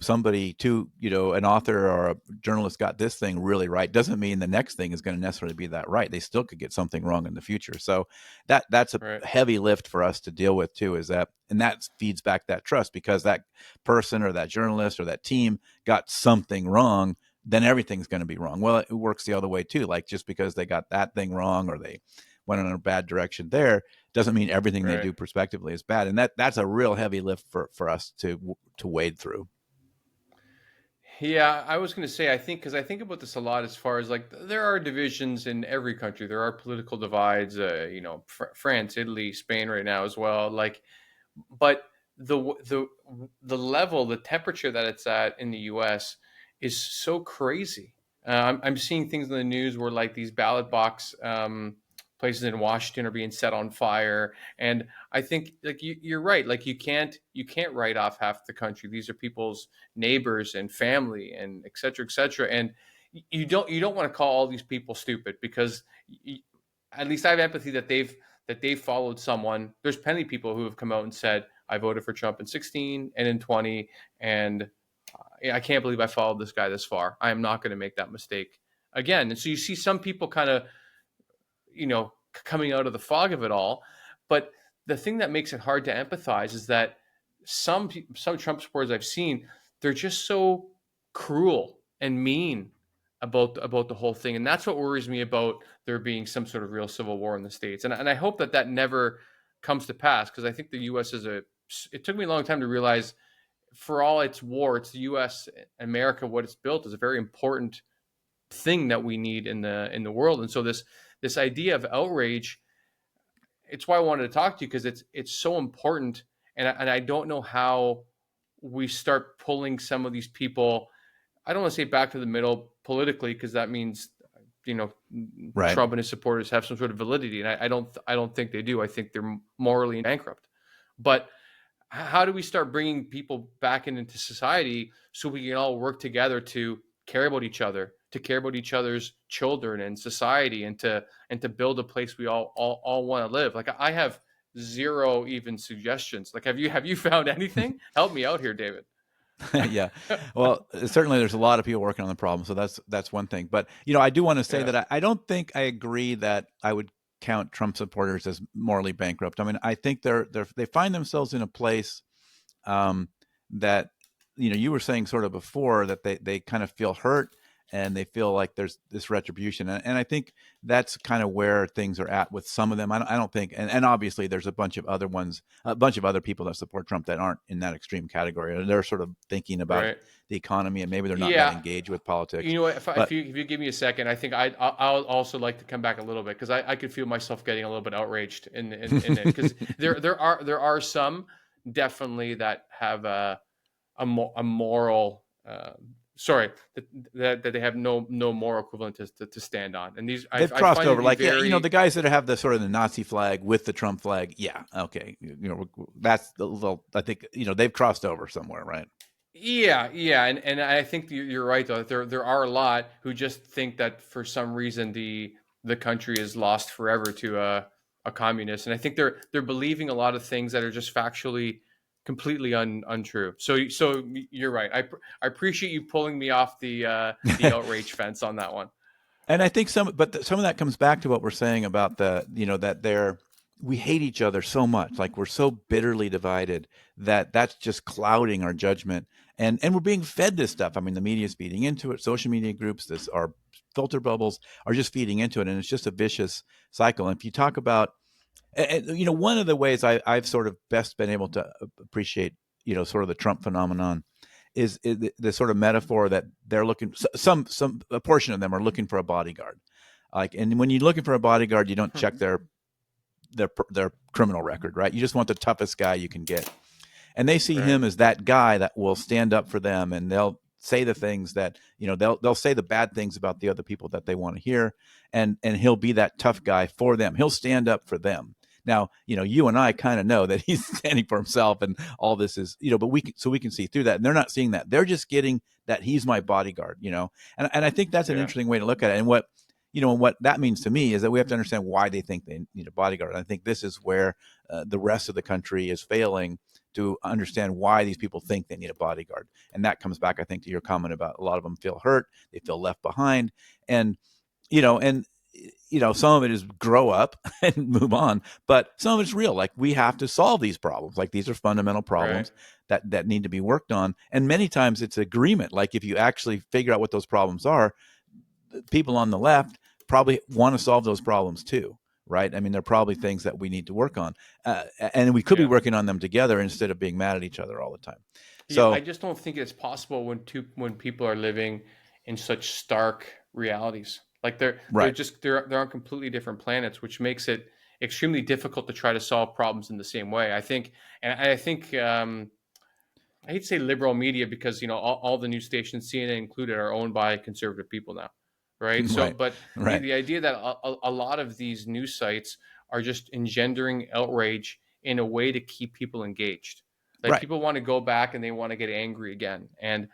somebody an author or a journalist got this thing really right doesn't mean the next thing is going to necessarily be that right. They still could get something wrong in the future. So that's a Right. heavy lift for us to deal with too, and that feeds back that trust, because that person or that journalist or that team got something wrong, then everything's going to be wrong. Well, it works the other way too. Like just because they got that thing wrong or they went in a bad direction there doesn't mean everything they Right. do prospectively is bad, and that's a real heavy lift for us to wade through. Yeah, I was going to say, I think, because I think about this a lot as far as like there are divisions in every country. There are political divides, France, Italy, Spain right now as well. Like, but the the level, the temperature that it's at in the U.S. is so crazy. I'm seeing things in the news where like these ballot box places in Washington are being set on fire, and I think like you're right. Like you can't write off half the country. These are people's neighbors and family and et cetera, et cetera. And you don't want to call all these people stupid because at least I have empathy that they've followed someone. There's plenty of people who have come out and said, I voted for Trump in 16 and in 20, and I can't believe I followed this guy this far. I am not going to make that mistake again. And so you see some people kind of, coming out of the fog of it all. But the thing that makes it hard to empathize is that some Trump supporters I've seen, they're just so cruel and mean about the whole thing, and that's what worries me about there being some sort of real civil war in the states. And I hope that never comes to pass because I think the U.S. is a. It took me a long time to realize, for all its war, it's the U.S. America. What it's built is a very important thing that we need in the world. And so this idea of outrage, it's why I wanted to talk to you because it's so important, and I don't know how we start pulling some of these people. I don't want to say back to the middle politically because that means you know Right. Trump and his supporters have some sort of validity, and I don't think they do. I think they're morally bankrupt. But how do we start bringing people back into society so we can all work together to care about each other, to care about each other's children and society, and to build a place we all want to live? Like I have zero even suggestions. Like have you found anything? Help me out here, David. Yeah. Well, certainly there's a lot of people working on the problem, so that's one thing. But I do want to say Yeah. that I don't think I agree that I would count Trump supporters as morally bankrupt. I mean, I think they find themselves in a place that you were saying sort of before that they kind of feel hurt and they feel like there's this retribution. And I think that's kind of where things are at with some of them. I don't think, and obviously there's a bunch of other ones, a bunch of other people that support Trump that aren't in that extreme category. They're sort of thinking about Right. the economy, and maybe they're not that Yeah. engaged with politics. You know what? But If you give me a second, I think I'll also like to come back a little bit because I could feel myself getting a little bit outraged in it because there are some definitely that have a moral sorry that they have no moral equivalent to stand on, and these they've I crossed find to over, be like, yeah, very. the guys that have the sort of the Nazi flag with the Trump flag. Yeah, okay, that's the little. I think they've crossed over somewhere, right? Yeah, and I think you're right though. There are a lot who just think that for some reason the country is lost forever to a communist, and I think they're believing a lot of things that are just factually completely untrue. So you're right. I appreciate you pulling me off the outrage fence on that one. And I think some of that comes back to what we're saying about that we hate each other so much, like we're so bitterly divided that that's just clouding our judgment, and we're being fed this stuff. I mean, the media is feeding into it. Social media groups, our filter bubbles are just feeding into it, and it's just a vicious cycle. And if you talk about, one of the ways I've sort of best been able to appreciate, sort of the Trump phenomenon is the sort of metaphor that they're looking, some a portion of them are looking for a bodyguard. Like, and when you're looking for a bodyguard, you don't check their criminal record, right? You just want the toughest guy you can get. And they see Right. him as that guy that will stand up for them, and they'll say the things that, they'll say the bad things about the other people that they want to hear, and he'll be that tough guy for them. He'll stand up for them. Now, you and I kind of know that he's standing for himself, and all this is, but we can see through that. And they're not seeing that. They're just getting that he's my bodyguard, and I think that's an Yeah. interesting way to look at it. And what that means to me is that we have to understand why they think they need a bodyguard. And I think this is where the rest of the country is failing to understand why these people think they need a bodyguard. And that comes back, I think, to your comment about a lot of them feel hurt, they feel left behind, and and some of it is grow up and move on, but some of it's real. Like, we have to solve these problems. Like, these are fundamental Right. problems that need to be worked on. And many times it's agreement. Like, if you actually figure out what those problems are, people on the left probably want to solve those problems too, right? I mean, they're probably things that we need to work on, and we could be Yeah. working on them together instead of being mad at each other all the time. Yeah, I So, just don't think it's possible when people are living in such stark realities. Like right, they're on completely different planets, which makes it extremely difficult to try to solve problems in the same way. I think I hate to say liberal media because all the news stations, CNN included, are owned by conservative people now, right? So, right, but right, the idea that a lot of these news sites are just engendering outrage in a way to keep people engaged. Like, right. people want to go back and they want to get angry again, and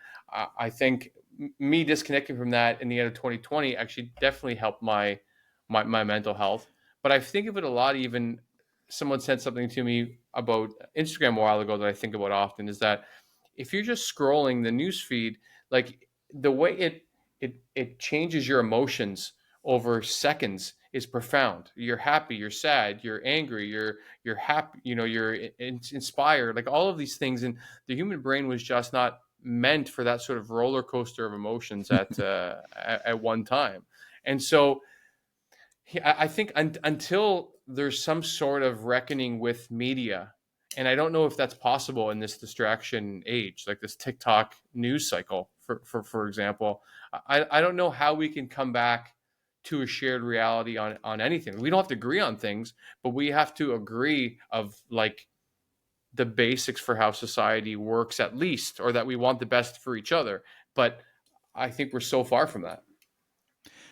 I think me disconnecting from that in the end of 2020 actually definitely helped my mental health. But I think of it a lot. Even someone said something to me about Instagram a while ago that I think about often is that if you're just scrolling the news feed, like, the way it changes your emotions over seconds is profound. You're happy, you're sad, you're angry, you're happy, you're inspired, like all of these things. And the human brain was just not meant for that sort of roller coaster of emotions at one time. And so I think until there's some sort of reckoning with media, and I don't know if that's possible in this distraction age, like this TikTok news cycle, for example. I don't know how we can come back to a shared reality on anything. We don't have to agree on things, but we have to agree of, like, the basics for how society works, at least, or that we want the best for each other. But I think we're so far from that.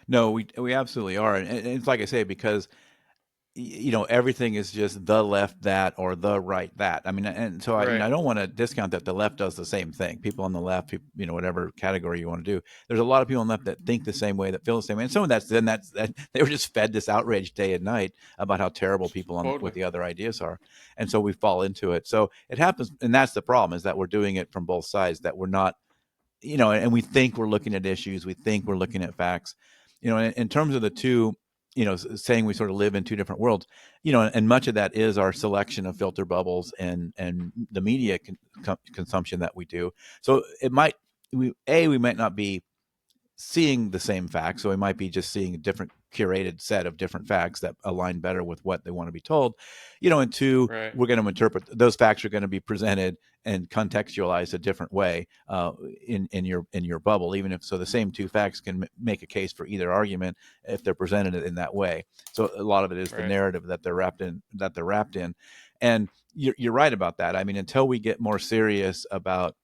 No, we absolutely are, and it's like I say, because everything is just the left that or the right that. I mean, and so I Right. don't want to discount that the left does the same thing. People on the left, whatever category you want to do, there's a lot of people on the left that think the same way, that feel the same way, and some of that they were just fed this outrage day and night about how terrible people with Totally. the other ideas are, and so we fall into it. So it happens, and that's the problem, is that we're doing it from both sides. That we're not, and we think we're looking at issues, we think we're looking at facts, in terms of the two, saying we sort of live in two different worlds, and much of that is our selection of filter bubbles and the media consumption that we do. So it might, we might not be seeing the same facts. So we might be just seeing a different curated set of different facts that align better with what they want to be told. And two, Right. we're going to interpret those facts are going to be presented and contextualized a different way in your bubble. Even if so, the same two facts can make a case for either argument if they're presented in that way. So a lot of it is the Right. narrative that they're wrapped in. And you're right about that. I mean, until we get more serious about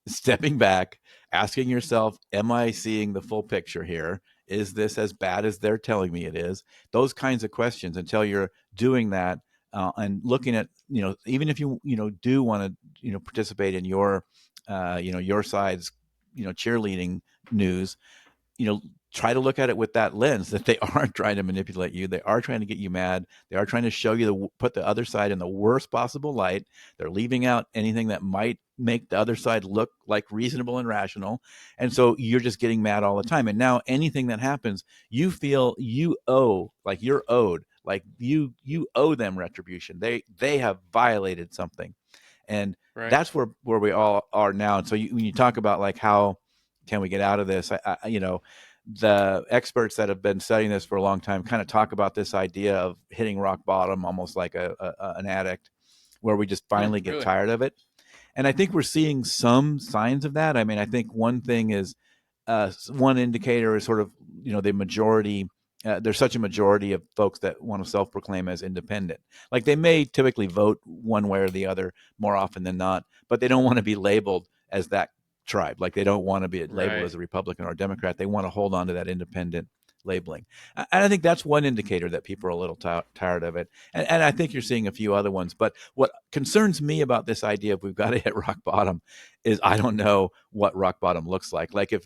stepping back, asking yourself, am I seeing the full picture here? Is this as bad as they're telling me it is? Those kinds of questions. Until you're doing that and looking at, even if you do want to participate in your side's cheerleading news, try to look at it with that lens that they are trying to manipulate you. They are trying to get you mad. They are trying to show you put the other side in the worst possible light. They're leaving out anything that might make the other side look like reasonable and rational. And so you're just getting mad all the time. And now anything that happens, you feel you owe, like you're owed, like you owe them retribution. They have violated something. And Right. that's where we all are now. And so when you talk about like how can we get out of this, the experts that have been studying this for a long time kind of talk about this idea of hitting rock bottom, almost like an addict, where we just finally get Really? tired of it. And I think we're seeing some signs of that. I mean, I think one thing is one indicator is sort of the majority. There's such a majority of folks that want to self-proclaim as independent. Like they may typically vote one way or the other more often than not, but they don't want to be labeled as that tribe. Like they don't want to be labeled Right. as a Republican or a Democrat. They want to hold on to that independent labeling. And I think that's one indicator that people are a little tired of it. And I think you're seeing a few other ones. But what concerns me about this idea of we've got to hit rock bottom is I don't know what rock bottom looks like. Like if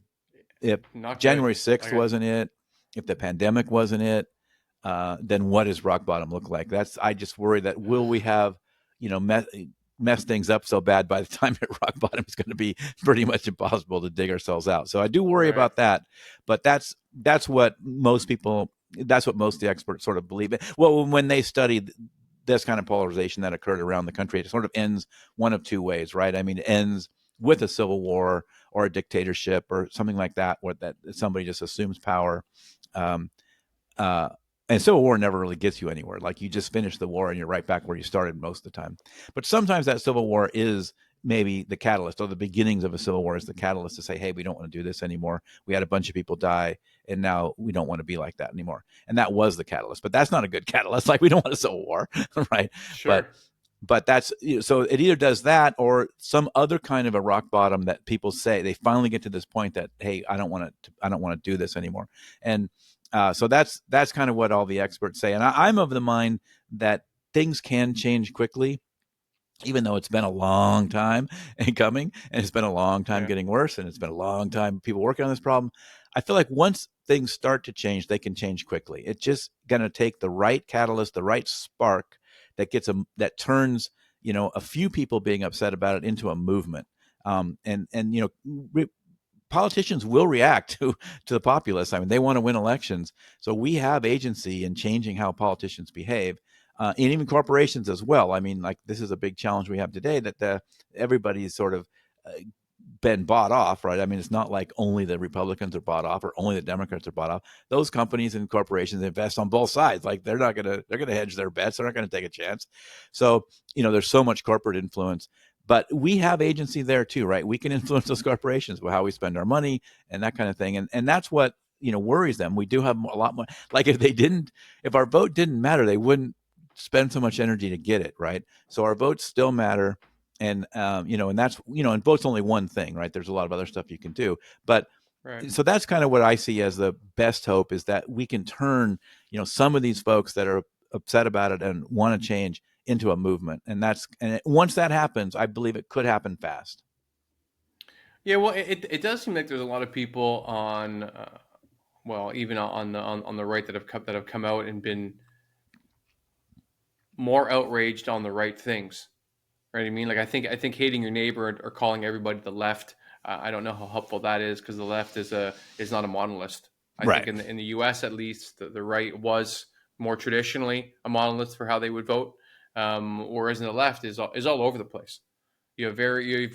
Not good. January 6th Okay. wasn't it, if the pandemic wasn't it, then what does rock bottom look like? I just worry that will we have, mess things up so bad by the time at rock bottom it's going to be pretty much impossible to dig ourselves out. So I do worry Right. about that, but that's what most people, that's what most of the experts sort of believe. Well, when they studied this kind of polarization that occurred around the country, it sort of ends one of two ways, right? I mean, it ends with a civil war or a dictatorship or something like that, where that somebody just assumes power. Um, uh, and civil war never really gets you anywhere. Like you just finish the war and you're right back where you started most of the time. But sometimes that civil war is maybe the catalyst, or the beginnings of a civil war is the catalyst to say, hey, we don't want to do this anymore. We had a bunch of people die and now we don't want to be like that anymore. And that was the catalyst, but that's not a good catalyst. Like we don't want a civil war, right? But Sure. that's, so it either does that or some other kind of a rock bottom that people say they finally get to this point that, hey, I don't want to do this anymore. And so that's kind of what all the experts say. And I'm of the mind that things can change quickly, even though it's been a long time in coming, and it's been a long time Yeah. getting worse, and it's been a long time people working on this problem. I feel like once things start to change, they can change quickly. It's just going to take the right catalyst, the right spark that turns a few people being upset about it into a movement. And politicians will react to the populace. I mean, they want to win elections, so we have agency in changing how politicians behave, and even corporations as well. I mean, like this is a big challenge we have today that everybody's sort of uh, been bought off, right? I mean, it's not like only the Republicans are bought off or only the Democrats are bought off. Those companies and corporations invest on both sides. Like they're gonna hedge their bets. They're not gonna take a chance. So there's so much corporate influence, but we have agency there too, right? We can influence those corporations with how we spend our money and that kind of thing. And that's what worries them. We do have a lot more. Like if our vote didn't matter, they wouldn't spend so much energy to get it, right? So our votes still matter. And and that's and vote's only one thing, right? There's a lot of other stuff you can do, but Right. so that's kind of what I see as the best hope, is that we can turn some of these folks that are upset about it and want to change into a movement. And once that happens, I believe it could happen fast. Yeah. Well, it does seem like there's a lot of people on, well, even on the right that have come out and been more outraged on the right things. Right? I mean, like I think hating your neighbor or calling everybody the left. I don't know how helpful that is because the left is not a monolith. I think Right. in the U.S. at least the right was more traditionally a monolith for how they would vote, whereas in the left is all over the place. you have very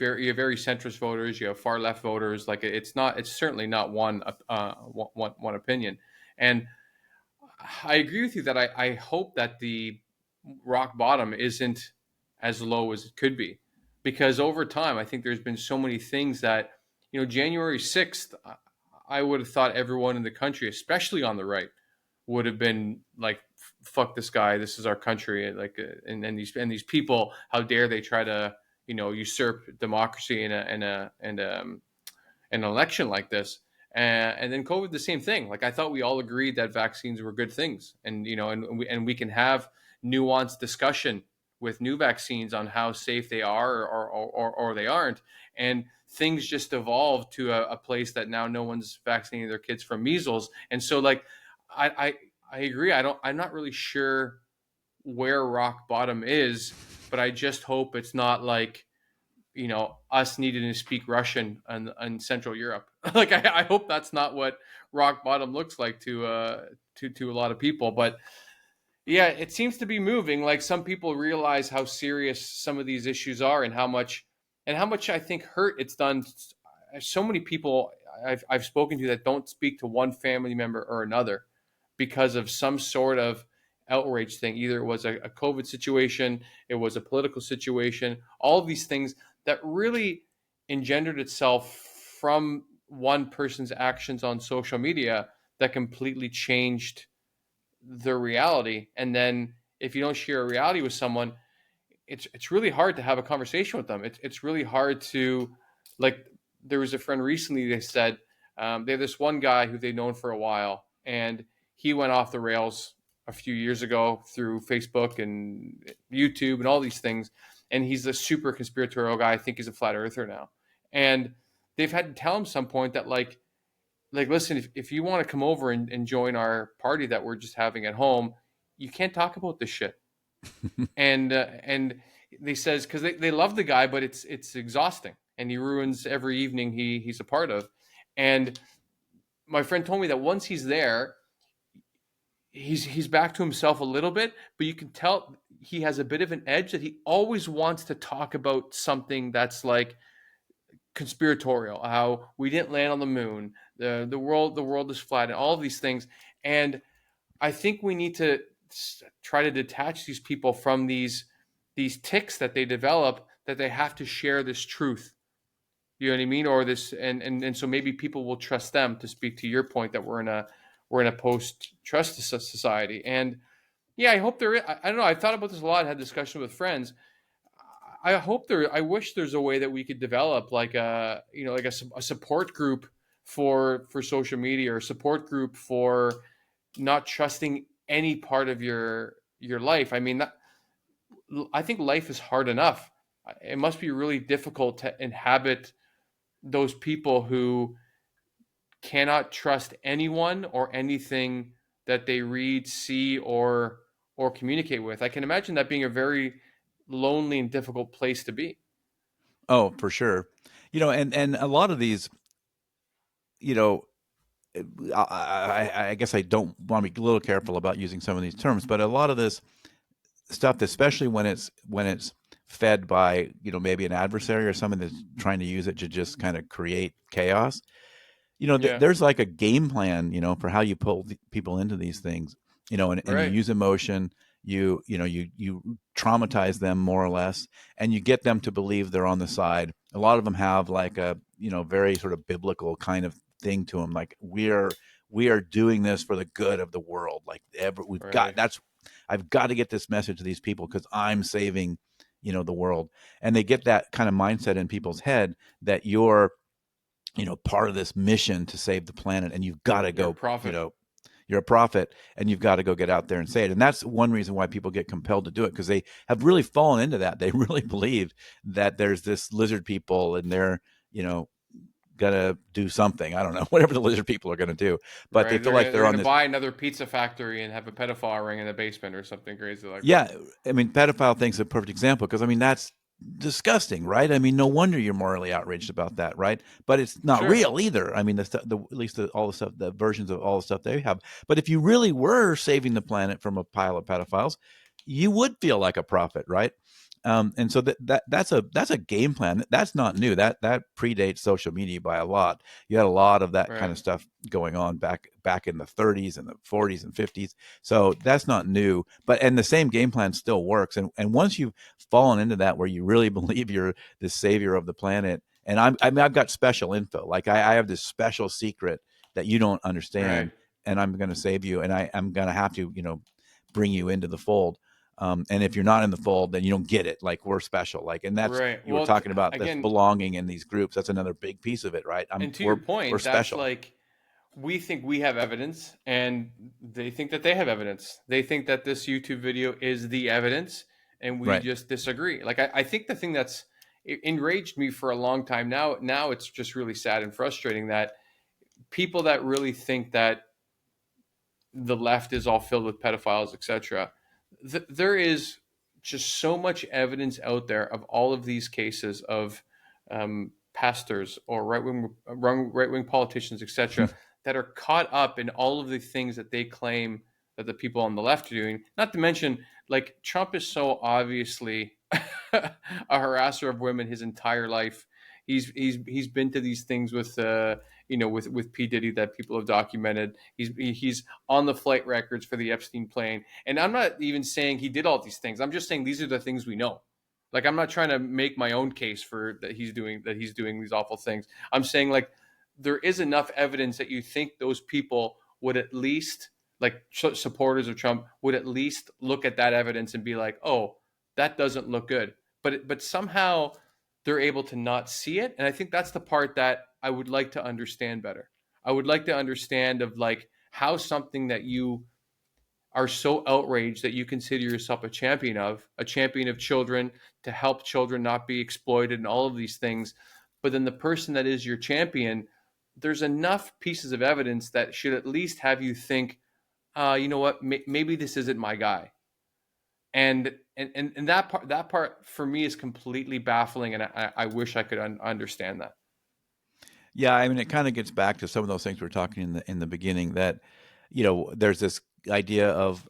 centrist voters, you have far left voters. Like it's certainly not one opinion. And I agree with you that I hope that the rock bottom isn't as low as it could be, because over time I think there's been so many things that, January 6th, I would have thought everyone in the country, especially on the right, would have been like, fuck this guy, this is our country, like, and these people, how dare they try to, usurp democracy in an election like this. And then COVID, the same thing. Like, I thought we all agreed that vaccines were good things, and we can have nuanced discussion with new vaccines on how safe they are, or they aren't. And things just evolved to a place that now no one's vaccinating their kids from measles. And so, like, I I agree. I'm not really sure where rock bottom is, but I just hope it's not like, us needing to speak Russian in Central Europe. Like, I hope that's not what rock bottom looks like to a lot of people. But yeah, it seems to be moving. Like, some people realize how serious some of these issues are, and how much I think hurt it's done. So many people I've spoken to that don't speak to one family member or another because of some sort of outrage thing. Either it was a COVID situation, it was a political situation, all of these things that really engendered itself from one person's actions on social media that completely changed the reality. And then if you don't share a reality with someone, it's really hard to have a conversation with them. It's really hard to, like, there was a friend recently, they said, they have this one guy who they've known for a while, and he went off the rails a few years ago through Facebook and YouTube and all these things. And he's a super conspiratorial guy. I think he's a flat earther now. And they've had to tell him some point that, like, listen, if you want to come over and join our party that we're just having at home, you can't talk about this shit. And they says, because they love the guy, but it's exhausting, and he ruins every evening he's a part of. And my friend told me that once he's there, he's back to himself a little bit, but you can tell he has a bit of an edge, that he always wants to talk about something that's like conspiratorial, how we didn't land on the moon, the world is flat, and all of these things. And I think we need to try to detach these people from these ticks that they develop, that they have to share this truth. You know what I mean? Or this, and so maybe people will trust them, to speak to your point, that we're in a post trust society. And yeah, I hope there. I don't know. I've thought about this a lot. Had discussion with friends. I wish there's a way that we could develop, like a support group for social media, or a support group for not trusting any part of your life. I mean, I think life is hard enough. It must be really difficult to inhabit those people who cannot trust anyone or anything that they read, see, or communicate with. I can imagine that being a very lonely and difficult place to be. Oh, for sure. And a lot of these, you know, I guess I don't want to be a little careful about using some of these terms, but a lot of this stuff, especially when it's fed by, maybe an adversary or someone that's trying to use it to just kind of create chaos. Yeah. There's like a game plan, for how you pull people into these things, and you Right. use emotion, you traumatize them more or less, and you get them to believe they're on the side. A lot of them have like a, very sort of biblical kind of thing to them. Like, we are doing this for the good of the world. Like, Right. I've got to get this message to these people because I'm saving, the world. And they get that kind of mindset in people's head that you're, part of this mission to save the planet, and you've got to You're a go, prophet. you're a prophet, and you've got to go get out there and say it. And that's one reason why people get compelled to do it, because they have really fallen into that. They really believe that there's this lizard people, and they're, gonna do something. I don't know, whatever the lizard people are gonna do, but they Right. feel They're like gonna they're they're on gonna this. buy another pizza factory and have a pedophile ring in the basement or something crazy like that. Yeah, I mean, pedophile thing's a perfect example, because I mean, that's disgusting, right? I mean, no wonder you're morally outraged about that, right? But it's not Sure. real either. I mean, at least all the stuff, the versions of all the stuff they have. But if you really were saving the planet from a pile of pedophiles, you would feel like a prophet, right? And so that's a game plan. That's not new. That predates social media by a lot. You had a lot of that kind Right. of stuff going on back in the 30s and the 40s and 50s. So that's not new. And the same game plan still works. And once you've fallen into that, where you really believe you're the savior of the planet, and I mean, I've got special info. Like I have this special secret that you don't Right. understand, and I'm going to save you, and I'm going to have to, bring you into the fold. And if you're not in the fold, then you don't get it. Like we're special. Like, and that's, Right. you were Well, talking about this again, belonging in these groups. That's another big piece of it, right? and to your We're point, that's special. like we think we have evidence, and they think that they have evidence. They think that this YouTube video is the evidence, and we Right. just disagree. Like I think the thing that's enraged me for a long time now it's just really sad and frustrating that people that really think that the left is all filled with pedophiles, etc. There is just so much evidence out there of all of these cases of pastors or right wing politicians, etc., that are caught up in all of the things that they claim that the people on the left are doing. Not to mention, like Trump is so obviously a harasser of women his entire life. He's been to these things with with P Diddy that people have documented. He's on the flight records for the Epstein plane. And I'm not even saying he did all these things. I'm just saying these are the things we know. Like I'm not trying to make my own case for that he's doing these awful things. I'm saying like there is enough evidence that you think those people would at least like supporters of Trump would at least look at that evidence and be like, "Oh, that doesn't look good." But somehow they're able to not see it, and I think that's the part that I would like to understand better. I would like to understand of like how something that you are so outraged that you consider yourself a champion of children to help children not be exploited and all of these things. But then the person that is your champion, there's enough pieces of evidence that should at least have you think, you know what, maybe this isn't my guy. And that part for me is completely baffling, and I wish I could understand that. Yeah, I mean, it kind of gets back to some of those things we were talking in the beginning, that there's this idea of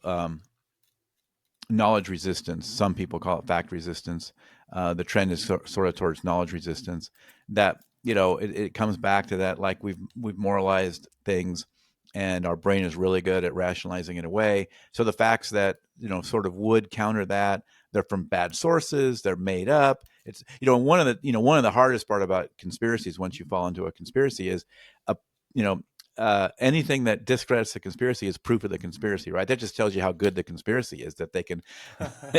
knowledge resistance. Some people call it fact resistance. The trend is sort of towards knowledge resistance. That it comes back to that, like we've moralized things, and our brain is really good at rationalizing it away. So the facts that sort of would counter that, they're from bad sources, they're made up. It's one of the hardest part about conspiracies, once you fall into a conspiracy, is a you know anything that discredits the conspiracy is proof of the conspiracy, right? That just tells you how good the conspiracy is, that they can,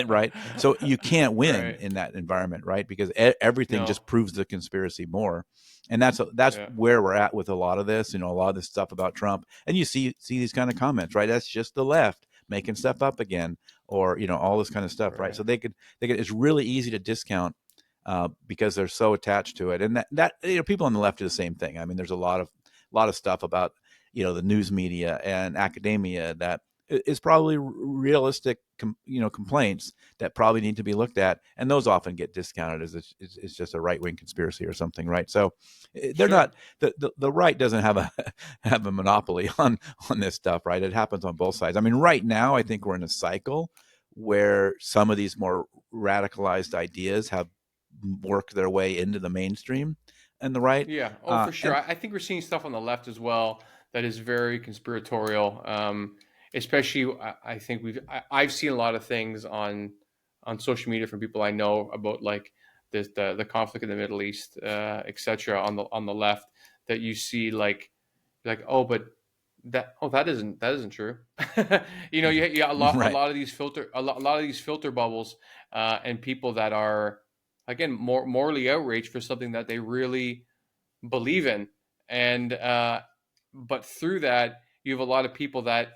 right? So you can't win Right. in that environment, right? Because everything No. just proves the conspiracy more. And that's Yeah. where we're at with a lot of this, a lot of this stuff about Trump. And you see these kind of comments, right? That's just the left making stuff up again, or all this kind of stuff, right? Right. So they could it's really easy to discount because they're so attached to it. And that people on the left do the same thing. I mean, there's a lot of stuff about the news media and academia that is probably realistic complaints that probably need to be looked at, and those often get discounted as it's just a right-wing conspiracy or something, right? So they're Sure. not the right doesn't have a have a monopoly on this stuff, right? It happens on both sides. I mean, right now I think we're in a cycle where some of these more radicalized ideas have worked their way into the mainstream and the right. Yeah. Oh, for sure. And I think we're seeing stuff on the left as well that is very conspiratorial. Especially, I think I've seen a lot of things on social media from people I know about like the conflict in the Middle East, etc. On the left that you see like oh, but that isn't true. Yeah, a right. lot of these a lot of these filter bubbles, and people that are again morally outraged for something that they really believe in, and but through that you have a lot of people that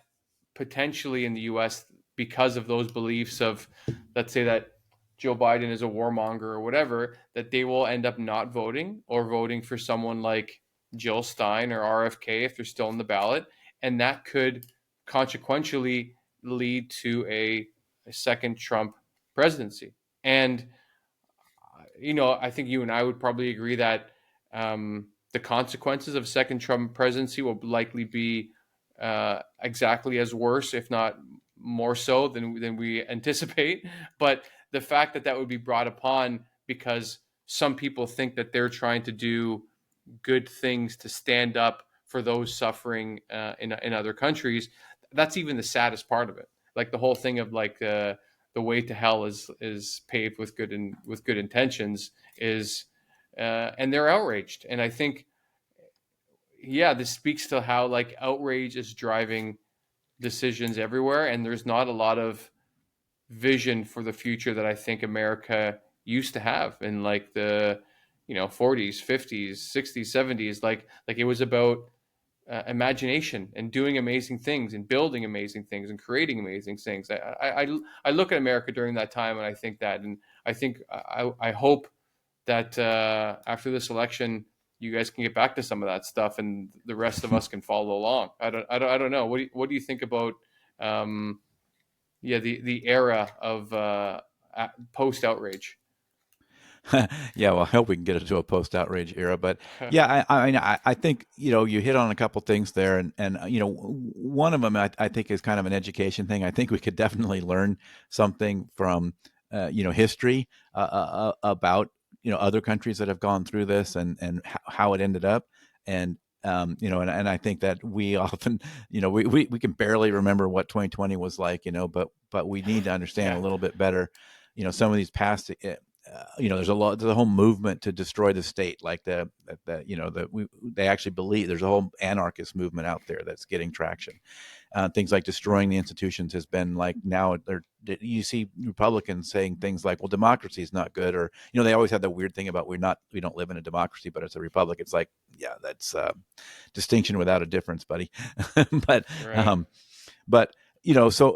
potentially in the US, because of those beliefs of, let's say that Joe Biden is a warmonger or whatever, that they will end up not voting or voting for someone like Jill Stein or RFK if they're still on the ballot, and that could consequentially lead to a second Trump presidency. And I think you and I would probably agree that the consequences of second Trump presidency will likely be exactly as worse, if not more so than we anticipate. But the fact that that would be brought upon because some people think that they're trying to do good things to stand up for those suffering in other countries, that's even the saddest part of it. Like the whole thing of like the way to hell is paved with with good intentions is, and they're outraged. And I think, yeah, this speaks to how like outrage is driving decisions everywhere, and there's not a lot of vision for the future that I think America used to have in like the 40s, 50s, 60s, 70s. Like it was about imagination and doing amazing things and building amazing things and creating amazing things. I look at America during that time and I think that, and I hope that after this election, you guys can get back to some of that stuff, and the rest of us can follow along. I don't know. What do you think about um, the era of post outrage? Yeah, well, I hope we can get it to a post outrage era. But yeah, I think you hit on a couple things there, and one of them I think is kind of an education thing. I think we could definitely learn something from history about other countries that have gone through this and how it ended up, and and I think that we often we can barely remember what 2020 was like, but we need to understand a Yeah, little bit better some of these past there's a whole movement to destroy the state, like they actually believe there's a whole anarchist movement out there that's getting traction. Things like destroying the institutions has been like now you see Republicans saying things like, well, democracy is not good, or they always have the weird thing about we don't live in a democracy, but it's a republic. It's like, yeah, that's distinction without a difference, buddy. but right, um, but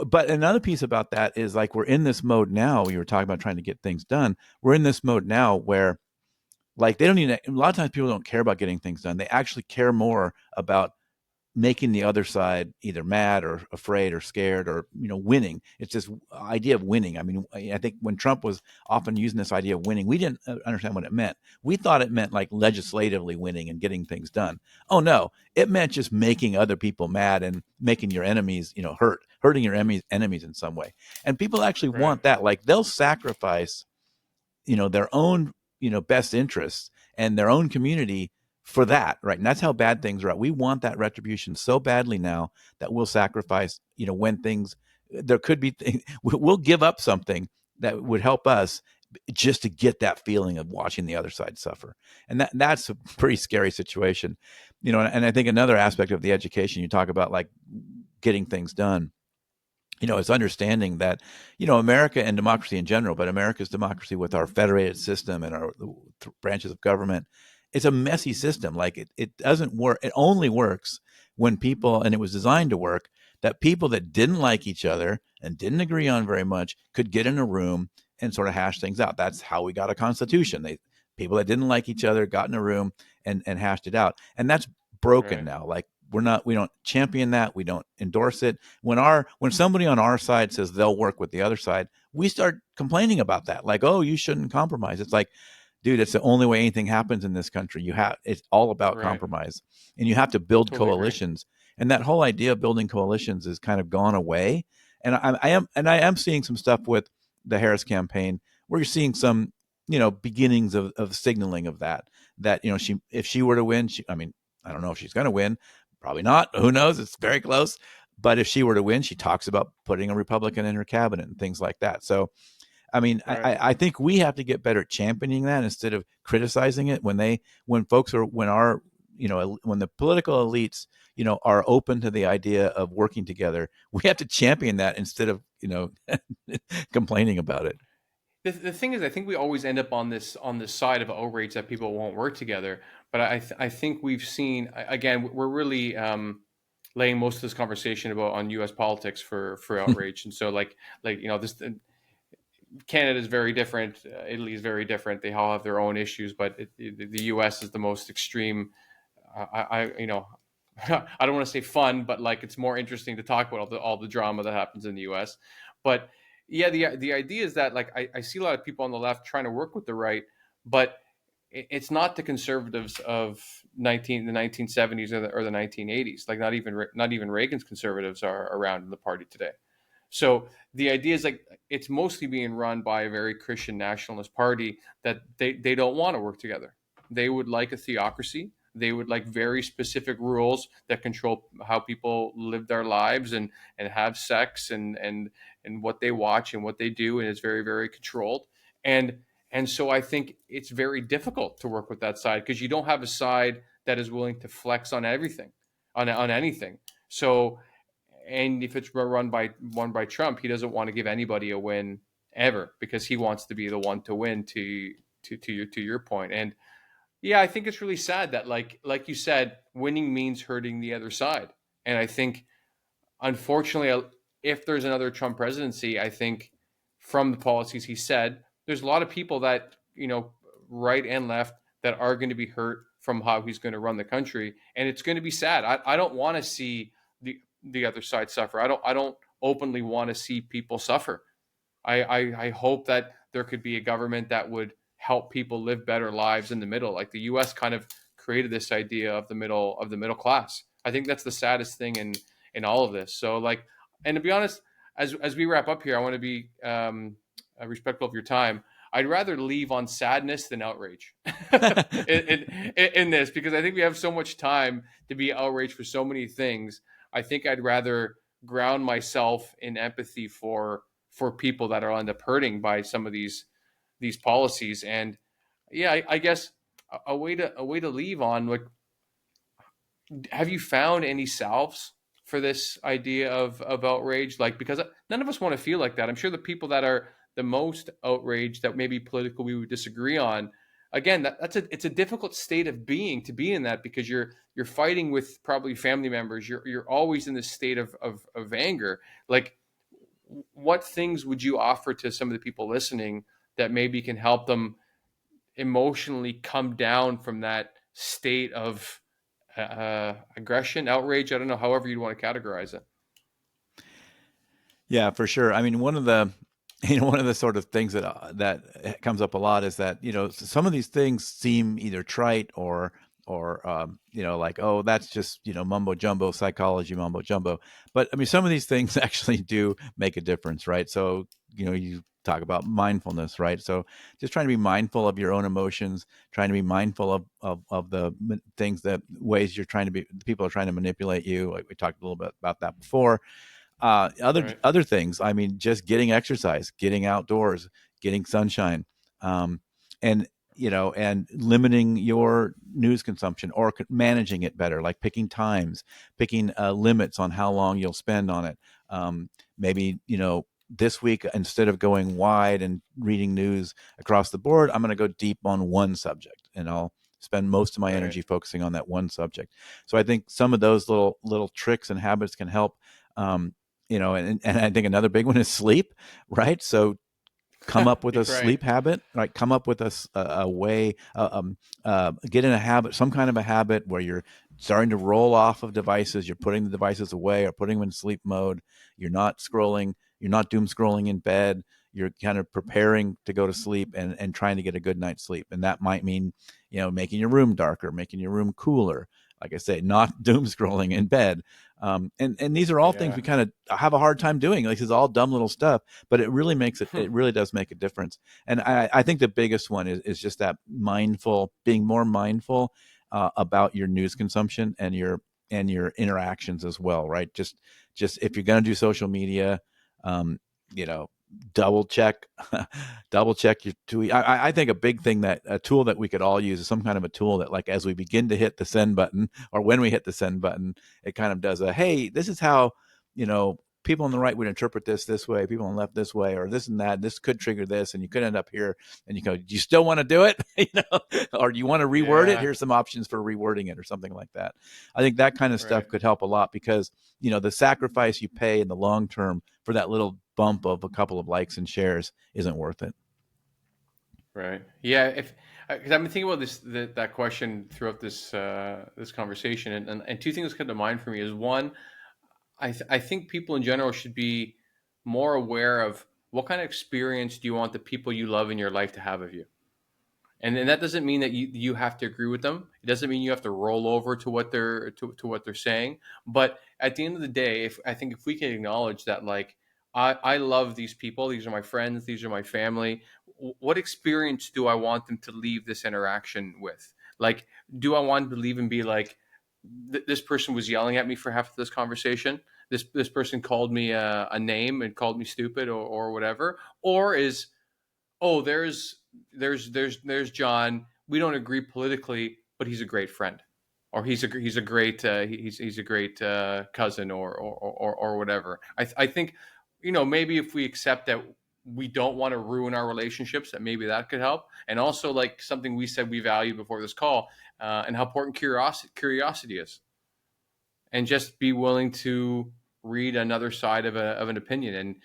but another piece about that is like we're in this mode now. You were talking about trying to get things done. We're in this mode now where like they don't even a lot of times people don't care about getting things done. They actually care more about making the other side either mad or afraid or scared or winning. It's this idea of winning. I mean, I think when Trump was often using this idea of winning, we didn't understand what it meant. We thought it meant like legislatively winning and getting things done. Oh no, it meant just making other people mad and making your enemies hurting your enemies in some way. And people actually right, want that. Like they'll sacrifice their own best interests and their own community for that, right? And that's how bad things are. We want that retribution so badly now that we'll sacrifice when things there could be we'll give up something that would help us just to get that feeling of watching the other side suffer. And that's a pretty scary situation. And I think another aspect of the education, you talk about like getting things done, it's understanding that, America and democracy in general, but America's democracy with our federated system and our branches of government, it's a messy system. Like it doesn't work. It only works when people, and it was designed to work, that people that didn't like each other and didn't agree on very much could get in a room and sort of hash things out. That's how we got a constitution. People that didn't like each other got in a room and hashed it out. And that's broken right. now. Like we don't champion that. We don't endorse it. When somebody on our side says they'll work with the other side, we start complaining about that. Like, oh, you shouldn't compromise. It's like, dude, it's the only way anything happens in this country. It's all about Right. compromise, and you have to build Totally agree. coalitions. And that whole idea of building coalitions has kind of gone away. And I am seeing some stuff with the Harris campaign where you're seeing some beginnings of signaling of that if she were to win, I mean, I don't know if she's going to win. Probably not. Who knows? It's very close. But if she were to win, she talks about putting a Republican in her cabinet and things like that. So, I mean, Right. I think we have to get better at championing that instead of criticizing it when the political elites, are open to the idea of working together. We have to champion that instead of, complaining about it. The thing is, I think we always end up on this side of outrage that people won't work together. But I think we've seen, again, we're really laying most of this conversation about on U.S. politics for outrage, and so like this Canada is very different, Italy is very different. They all have their own issues, but the U.S. is the most extreme. I I don't want to say fun, but like it's more interesting to talk about all the drama that happens in the U.S. But yeah, the idea is that like I see a lot of people on the left trying to work with the right, but it's not the conservatives of the 1970s or the 1980s. Like not even Reagan's conservatives are around in the party today. So the idea is like it's mostly being run by a very Christian nationalist party that they don't want to work together. They would like a theocracy. They would like very specific rules that control how people live their lives and have sex and what they watch and what they do, and it's very very controlled. And and so I think it's very difficult to work with that side because you don't have a side that is willing to flex on everything, on anything. So and if it's run by Trump, he doesn't want to give anybody a win ever because he wants to be the one to win. To your point, and yeah, I think it's really sad that like you said, winning means hurting the other side, and I think unfortunately, if there's another Trump presidency, I think from the policies he said, there's a lot of people that, right and left, that are going to be hurt from how he's going to run the country. And it's going to be sad. I don't want to see the other side suffer. I don't openly want to see people suffer. I hope that there could be a government that would help people live better lives in the middle. Like the U.S. kind of created this idea of the middle class. I think that's the saddest thing in all of this. So like, and to be honest, as we wrap up here, I want to be respectful of your time. I'd rather leave on sadness than outrage in this because I think we have so much time to be outraged for so many things. I think I'd rather ground myself in empathy for people that are end up hurting by some of these policies. And yeah, I guess a way to leave on, like, have you found any salves for this idea of outrage? Like, because none of us want to feel like that. I'm sure the people that are the most outraged, that maybe politically we would disagree on, again, it's a difficult state of being to be in, that because you're fighting with probably family members. You're always in this state of anger. Like, what things would you offer to some of the people listening that maybe can help them emotionally come down from that state of aggression, outrage? I don't know, however you'd want to categorize it. Yeah, for sure. I mean, one of the one of the sort of things that comes up a lot is that some of these things seem either trite or like, oh, that's just mumbo jumbo psychology, mumbo jumbo. But I mean, some of these things actually do make a difference, right? So you talk about mindfulness, right? So just trying to be mindful of your own emotions, trying to be mindful of the things, that ways you're trying to be, people are trying to manipulate you. Like we talked a little bit about that before. Other Right. other things. I mean, just getting exercise, getting outdoors, getting sunshine, um, and and limiting your news consumption or managing it better, like picking times, picking limits on how long you'll spend on it. Maybe this week, instead of going wide and reading news across the board, I'm going to go deep on one subject, and I'll spend most of my Right. energy focusing on that one subject. So I think some of those little tricks and habits can help. Um, and I think another big one is sleep, right? So come up with a Right. sleep habit, right? Come up with a way, get in a habit, some kind of a habit where you're starting to roll off of devices. You're putting the devices away or putting them in sleep mode. You're not scrolling. You're not doom scrolling in bed. You're kind of preparing to go to sleep and trying to get a good night's sleep. And that might mean, making your room darker, making your room cooler. Like I say, not doom scrolling in bed. And these are all things Yeah. we kind of have a hard time doing. Like, this is all dumb little stuff, but it really makes it. Hmm. It really does make a difference. And I think the biggest one is just that being more mindful about your news consumption and your interactions as well, right? Just if you're going to do social media, um, you know, double check, double check your tweet. I think a big thing, that a tool that we could all use, is some kind of a tool that, like, as we begin to hit the send button, or when we hit the send button, it kind of does a, hey, this is how people on the right would interpret this way, people on the left this way, or this and that. This could trigger this, and you could end up here. And you go, do you still want to do it? Or do you want to reword it? Yeah. Here's some options for rewording it, or something like that. I think that kind of Right. stuff could help a lot, because the sacrifice you pay in the long term for that little bump of a couple of likes and shares isn't worth it. Right. Yeah. If because I've been thinking about that question throughout this conversation, and two things come to mind for me is one, I think people in general should be more aware of what kind of experience do you want the people you love in your life to have of you. And then that doesn't mean that you have to agree with them. It doesn't mean you have to roll over to what they're saying. But at the end of the day, if I think if we can acknowledge that, like, I love these people. These are my friends. These are my family. What experience do I want them to leave this interaction with? Like, do I want them to leave and be like, this person was yelling at me for half of this conversation. This person called me a name and called me stupid or whatever. Or is, oh, there's John. We don't agree politically, but he's a great friend, or he's a great he's a great cousin or whatever. I think, maybe if we accept that we don't want to ruin our relationships, that maybe that could help. And also, like something we said we value before this call, and how important curiosity is, and just be willing to read another side of an opinion. And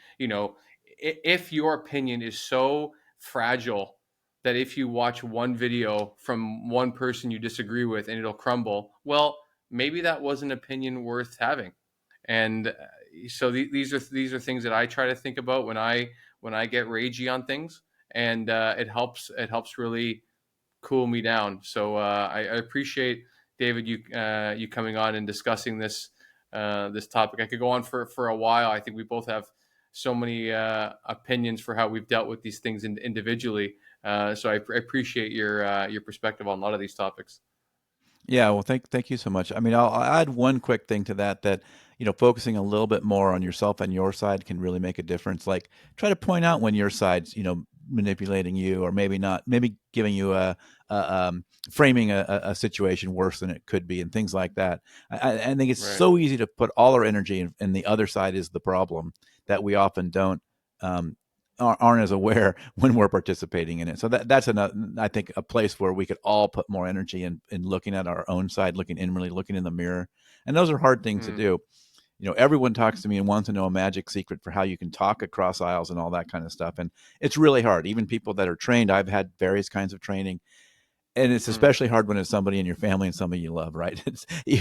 if your opinion is so fragile that if you watch one video from one person you disagree with and it'll crumble, well, maybe that was an opinion worth having. And so these are things that I try to think about when I get ragey on things. And it helps really cool me down. So I appreciate, David, you coming on and discussing this topic. I could go on for a while. I think we both have so many opinions for how we've dealt with these things individually. So I appreciate your perspective on a lot of these topics. Yeah, well, thank you so much. I mean, I'll add one quick thing to that, focusing a little bit more on yourself and your side can really make a difference. Like, try to point out when your side's, manipulating you, or maybe not, maybe giving you framing a situation worse than it could be, and things like that. I think it's Right. so easy to put all our energy in the other side is the problem, that we often don't. Um, aren't as aware when we're participating in it. So that's another, I think, a place where we could all put more energy in looking at our own side, looking inwardly, looking in the mirror. And those are hard things to Mm, do. Everyone talks to me and wants to know a magic secret for how you can talk across aisles and all that kind of stuff. And it's really hard. Even people that are trained, I've had various kinds of training, and it's mm, especially hard when it's somebody in your family and somebody you love, right?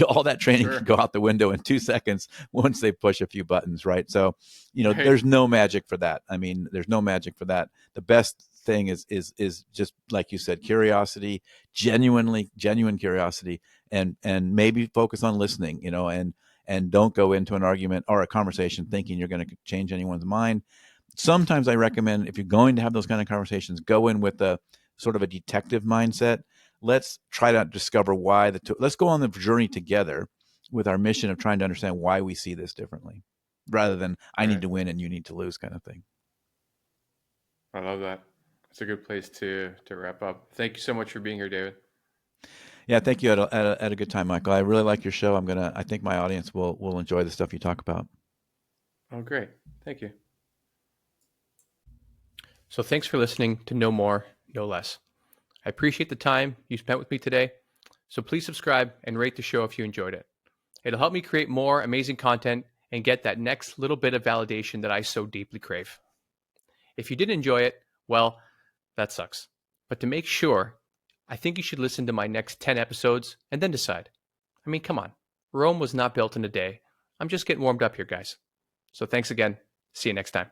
All that training can sure. go out the window in 2 seconds once they push a few buttons, right? So, Right. there's no magic for that. I mean, there's no magic for that. The best thing is just like you said, curiosity, genuine curiosity, and maybe focus on listening, and don't go into an argument or a conversation thinking you're going to change anyone's mind. Sometimes I recommend, if you're going to have those kind of conversations, go in with a sort of a detective mindset. Let's try to discover why let's go on the journey together with our mission of trying to understand why we see this differently, rather than I need Right. to win and you need to lose kind of thing. I love that. It's a good place to wrap up. Thank you so much for being here, David. Yeah, thank you. At a good time, Michael. I really like your show. I think my audience will enjoy the stuff you talk about. Oh, great. Thank you. So thanks for listening to No More, No Less. I appreciate the time you spent with me today. So please subscribe and rate the show if you enjoyed it. It'll help me create more amazing content and get that next little bit of validation that I so deeply crave. If you didn't enjoy it, well, that sucks. But to make sure, I think you should listen to my next 10 episodes and then decide. I mean, come on. Rome was not built in a day. I'm just getting warmed up here, guys. So thanks again. See you next time.